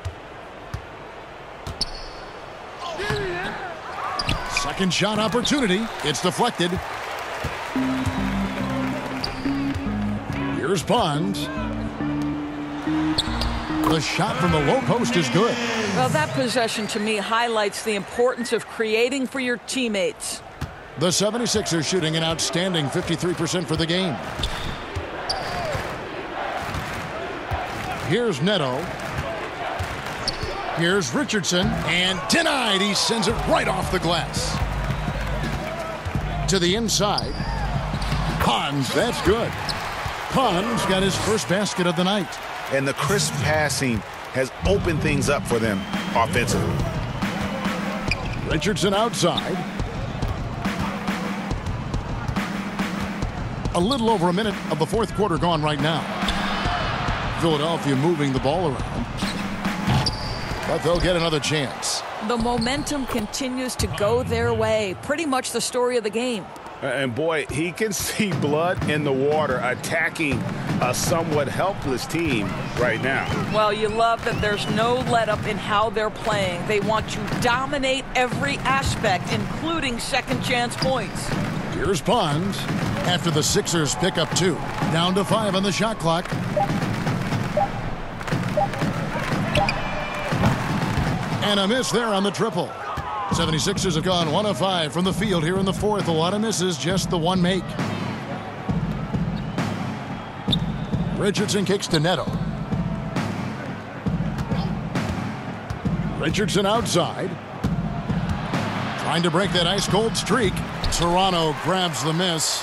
Second shot opportunity. It's deflected. Here's Pond. The shot from the low post is good. Well, that possession to me highlights the importance of creating for your teammates. The 76ers shooting an outstanding 53% for the game. Here's Neto. Here's Richardson, and denied. He sends it right off the glass. To the inside. Pons, that's good. Pons got his 1st basket of the night. And the crisp passing has opened things up for them offensively. Richardson outside. A little over a minute of the 4th quarter gone right now. Philadelphia moving the ball around. But they'll get another chance. The momentum continues to go their way. Pretty much the story of the game. And boy, he can see blood in the water attacking a somewhat helpless team right now. Well, you love that there's no let-up in how they're playing. They want to dominate every aspect, including second-chance points. Here's Pond after the Sixers pick up 2. Down to 5 on the shot clock. And a miss there on the triple. 76ers have gone 1 of 5 from the field here in the 4th. A lot of misses, just the 1 make. Richardson kicks to Neto. Richardson outside. Trying to break that ice-cold streak. Toronto grabs the miss.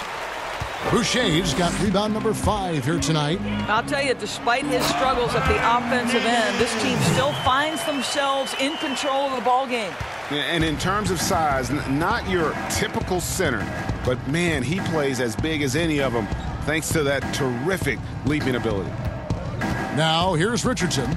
Boucher's got rebound number 5 here tonight. I'll tell you, despite his struggles at the offensive end, this team still finds themselves in control of the ball game. And in terms of size, not your typical center, but man, he plays as big as any of them thanks to that terrific leaping ability. Now here's Richardson.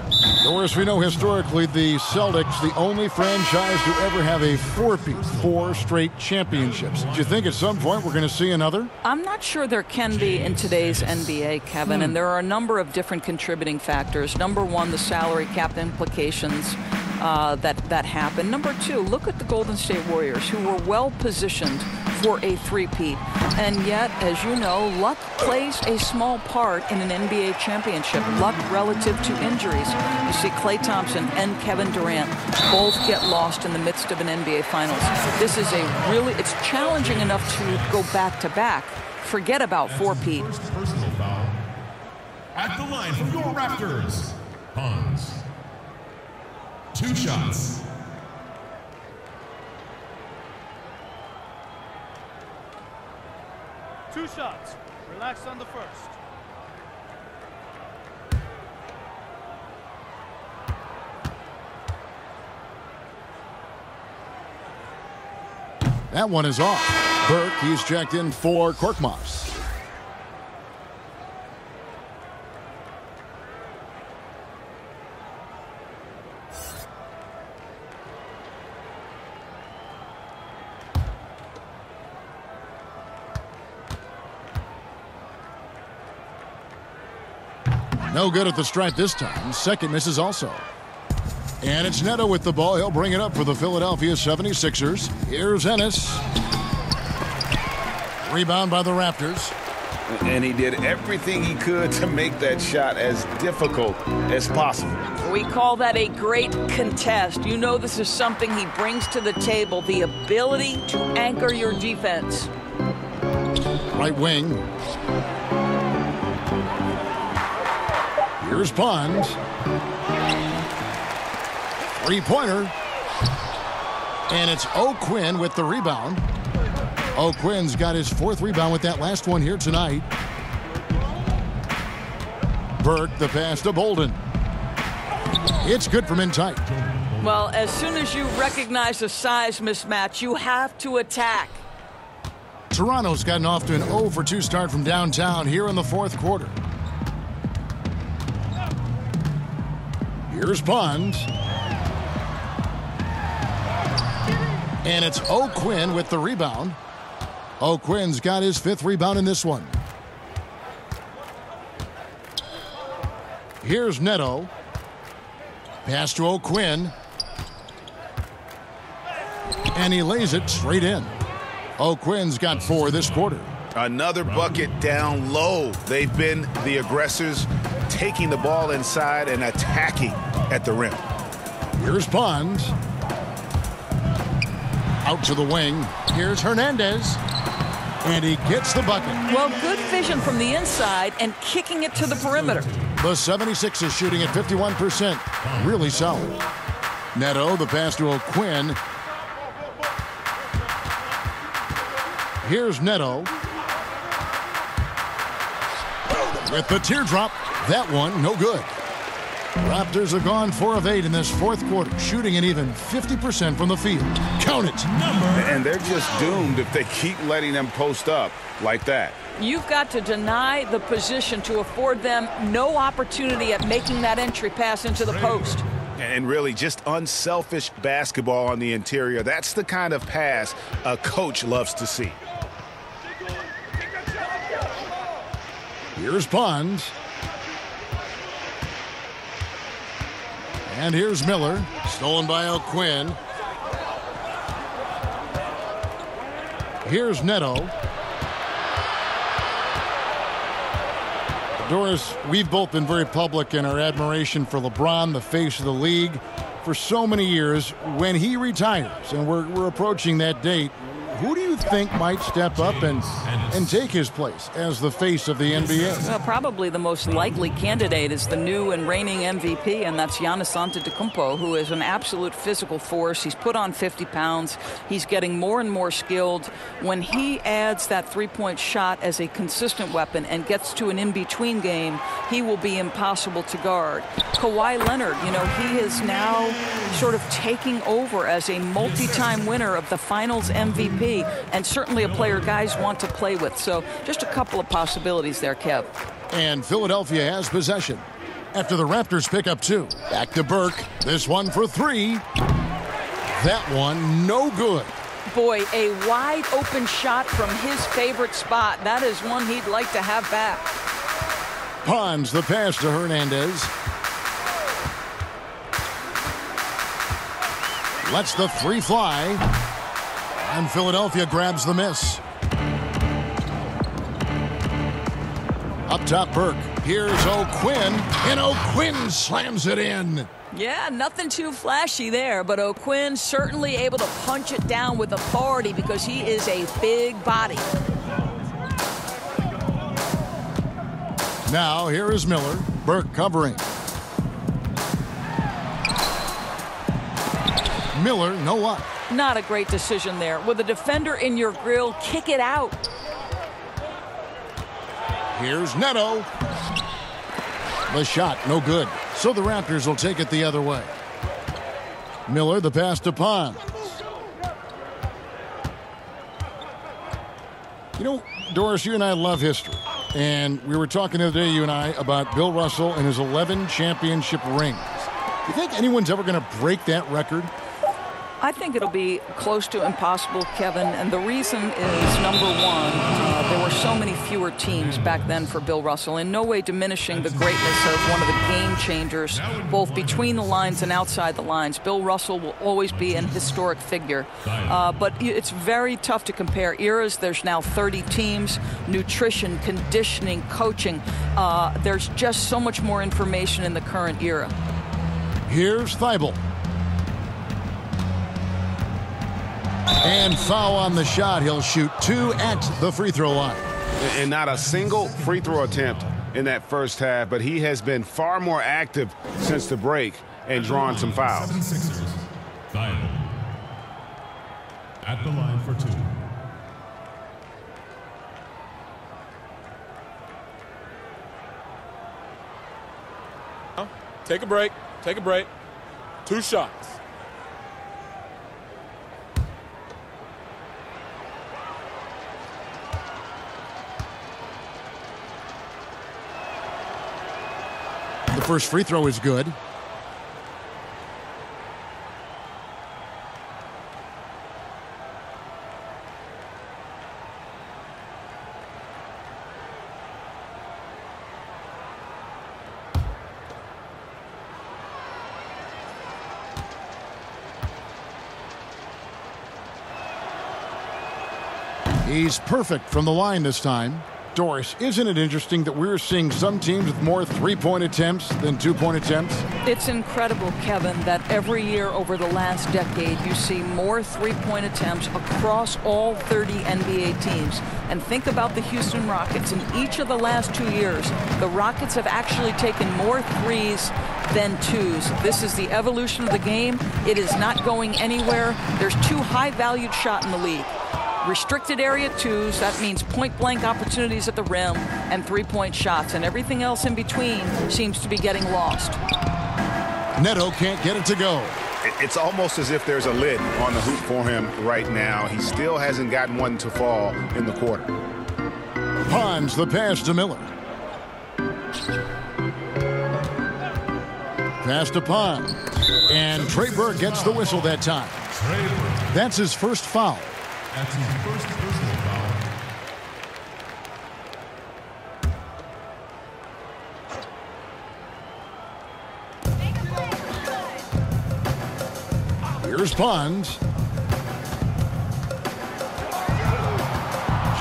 Of course, we know historically the Celtics, the only franchise to ever have a 4-peat, 4 straight championships. Do you think at some point we're going to see another? I'm not sure there can be in today's NBA, Kevin, and there are a number of different contributing factors. Number 1, the salary cap implications that happen. Number 2, look at the Golden State Warriors, who were well positioned for a three-peat. And yet, as you know, luck plays a small part in an NBA championship. Luck relative to injuries. You see Klay Thompson and Kevin Durant both get lost in the midst of an NBA Finals. This is it's challenging enough to go back-to-back. Forget about four-peat. Personal foul. At the line for your Raptors, Hans. 2 shots. Two shots. Relax on the first. That one is off. Burke, he's checked in for Korkmaz. No good at the stripe this time. Second misses also. And it's Neto with the ball. He'll bring it up for the Philadelphia 76ers. Here's Ennis. Rebound by the Raptors. And he did everything he could to make that shot as difficult as possible. We call that a great contest. You know this is something he brings to the table, the ability to anchor your defense. Right wing. Here's Pond. Three-pointer. And it's O'Quinn with the rebound. O'Quinn's got his 4th rebound with that last one here tonight. Burke, the pass to Bolden. It's good from in tight. Well, as soon as you recognize a size mismatch, you have to attack. Toronto's gotten off to an 0 for 2 start from downtown here in the 4th quarter. Here's Pond. And it's O'Quinn with the rebound. O'Quinn's got his 5th rebound in this one. Here's Neto. Pass to O'Quinn. And he lays it straight in. O'Quinn's got 4 this quarter. Another bucket down low. They've been the aggressors, taking the ball inside and attacking at the rim. Here's Pond. Out to the wing. Here's Hernandez. And he gets the bucket. Well, good vision from the inside and kicking it to the perimeter. The 76ers shooting at 51%. Really solid. Neto, the pass to O'Quinn. Here's Neto. With the teardrop. That one, no good. Raptors have gone 4 of 8 in this 4th quarter, shooting an even 50% from the field. Count it. And they're just doomed if they keep letting them post up like that. You've got to deny the position to afford them no opportunity at making that entry pass into the post. And really just unselfish basketball on the interior. That's the kind of pass a coach loves to see. Here's Pond. And here's Miller. Stolen by O'Quinn. Here's Neto. Doris, we've both been very public in our admiration for LeBron, the face of the league, for so many years. When he retires, and we're approaching that date, who do you think might step up and take his place as the face of the NBA? Well, probably the most likely candidate is the new and reigning MVP, and that's Giannis Antetokounmpo, who is an absolute physical force. He's put on 50 pounds. He's getting more and more skilled. When he adds that three-point shot as a consistent weapon and gets to an in-between game, he will be impossible to guard. Kawhi Leonard, you know, he is now sort of taking over as a multi-time winner of the Finals MVP, and certainly a player guys want to play with. So just a couple of possibilities there, Kev. And Philadelphia has possession after the Raptors pick up 2. Back to Burke. This one for 3. That one no good. Boy, a wide open shot from his favorite spot. That is one he'd like to have back. Pons the pass to Hernandez. Lets the 3 fly. And Philadelphia grabs the miss. Up top, Burke. Here's O'Quinn, and O'Quinn slams it in. Yeah, nothing too flashy there, but O'Quinn certainly able to punch it down with authority because he is a big body. Now, here is Miller. Burke covering. Miller, no luck. Not a great decision there. With a defender in your grill, kick it out. Here's Neto. The shot, no good. So the Raptors will take it the other way. Miller, the pass to Pons. You know, Doris, you and I love history. And we were talking the other day, you and I, about Bill Russell and his 11 championship rings. You think anyone's ever going to break that record? I think it'll be close to impossible, Kevin, and the reason is, number one, there were so many fewer teams back then for Bill Russell, in no way diminishing the greatness of one of the game changers, both between the lines and outside the lines. Bill Russell will always be an historic figure, but it's very tough to compare eras. There's now 30 teams, nutrition, conditioning, coaching. There's just so much more information in the current era. Here's Thibault. And foul on the shot. He'll shoot 2 at the free throw line. And not a single free throw attempt in that first half, but he has been far more active since the break and drawn some fouls. 76ers, Thibault. At the line for 2. Take a break. Take a break. 2 shots. The first free throw is good. He's perfect from the line this time. Doris, isn't it interesting that we're seeing some teams with more three-point attempts than two-point attempts? It's incredible, Kevin, that every year over the last decade you see more three-point attempts across all 30 NBA teams. And think about the Houston Rockets. In each of the last 2 years, the Rockets have actually taken more threes than twos. This is the evolution of the game. It is not going anywhere. There's 2 high-valued shots in the league. Restricted area twos, that means point-blank opportunities at the rim, and three-point shots, and everything else in between seems to be getting lost. Neto can't get it to go. It's almost as if there's a lid on the hoop for him right now. He still hasn't gotten one to fall in the quarter. Pons the pass to Miller. Pass to Pons. And Trey Burke gets the whistle that time. That's his first foul. That's his first personal foul. Here's Pons.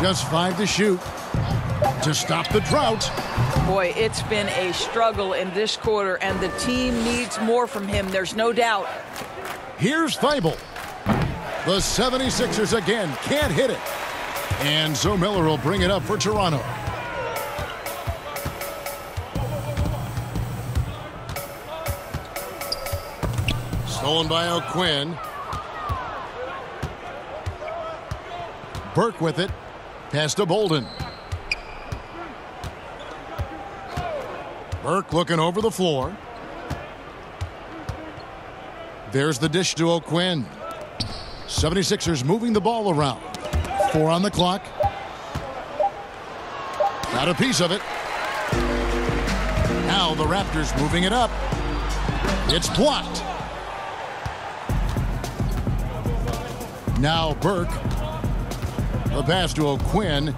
Just 5 to shoot to stop the drought. Boy, it's been a struggle in this quarter, and the team needs more from him. There's no doubt. Here's Thibault. The 76ers again can't hit it. And so Miller will bring it up for Toronto. Stolen by O'Quinn. Burke with it. Pass to Bolden. Burke looking over the floor. There's the dish to O'Quinn. 76ers moving the ball around. 4 on the clock. Got a piece of it. Now the Raptors moving it up. It's blocked. Now Burke. The pass to O'Quinn.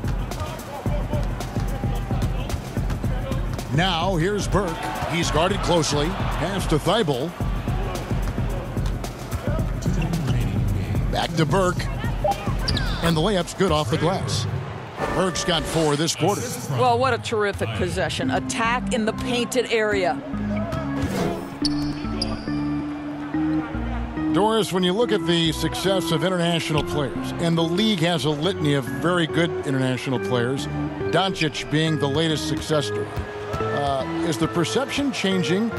Now here's Burke. He's guarded closely. Pass to Thibault. Back to Burke. And the layup's good off the glass. Burke's got 4 this quarter. Well, what a terrific possession. Attack in the painted area. Doris, when you look at the success of international players, and the league has a litany of very good international players, Doncic being the latest success story, is the perception changing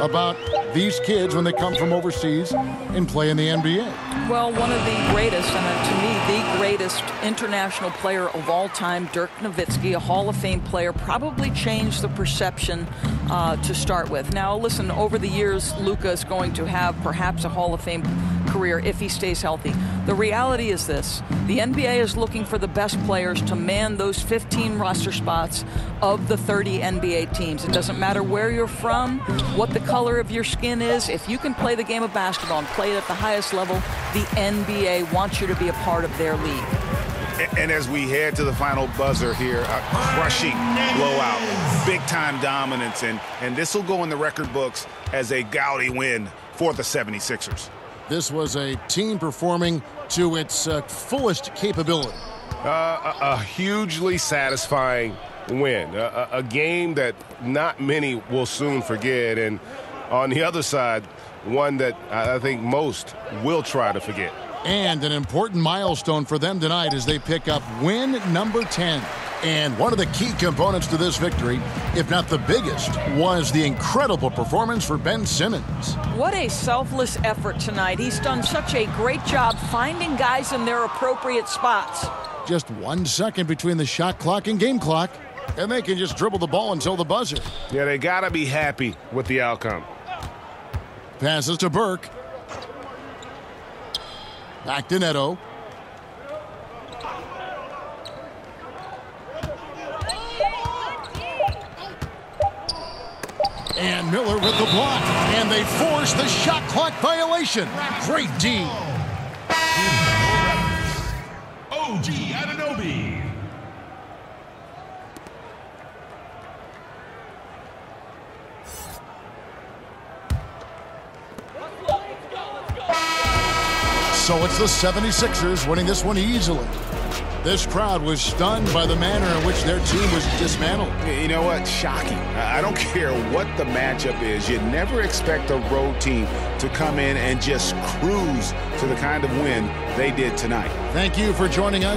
about these kids when they come from overseas and play in the NBA? Well, one of the greatest, and to me, the greatest international player of all time, Dirk Nowitzki, a Hall of Fame player, probably changed the perception to start with. Now, listen, over the years, Luka is going to have perhaps a Hall of Fame career if he stays healthy. The reality is this. The NBA is looking for the best players to man those 15 roster spots of the 30 NBA teams. It doesn't matter where you're from, what the color of your skin is. If you can play the game of basketball and play it at the highest level, the NBA wants you to be a part of their league. And as we head to the final buzzer here, a crushing blowout, big-time dominance, and this will go in the record books as a gaudy win for the 76ers. This was a team performing to its fullest capability. A hugely satisfying win, a game that not many will soon forget, and on the other side, one that I think most will try to forget. And an important milestone for them tonight as they pick up win number 10. And one of the key components to this victory, if not the biggest, was the incredible performance for Ben Simmons. What a selfless effort tonight. He's done such a great job finding guys in their appropriate spots. Just 1 second between the shot clock and game clock, and they can just dribble the ball until the buzzer. Yeah, they got to be happy with the outcome. Passes to Burke. Back to Neto. And Miller with the block. And they force the shot clock violation. Great D. OG Anunoby. So it's the 76ers winning this one easily. This crowd was stunned by the manner in which their team was dismantled. You know what? Shocking. I don't care what the matchup is. You never expect a road team to come in and just cruise to the kind of win they did tonight. Thank you for joining us.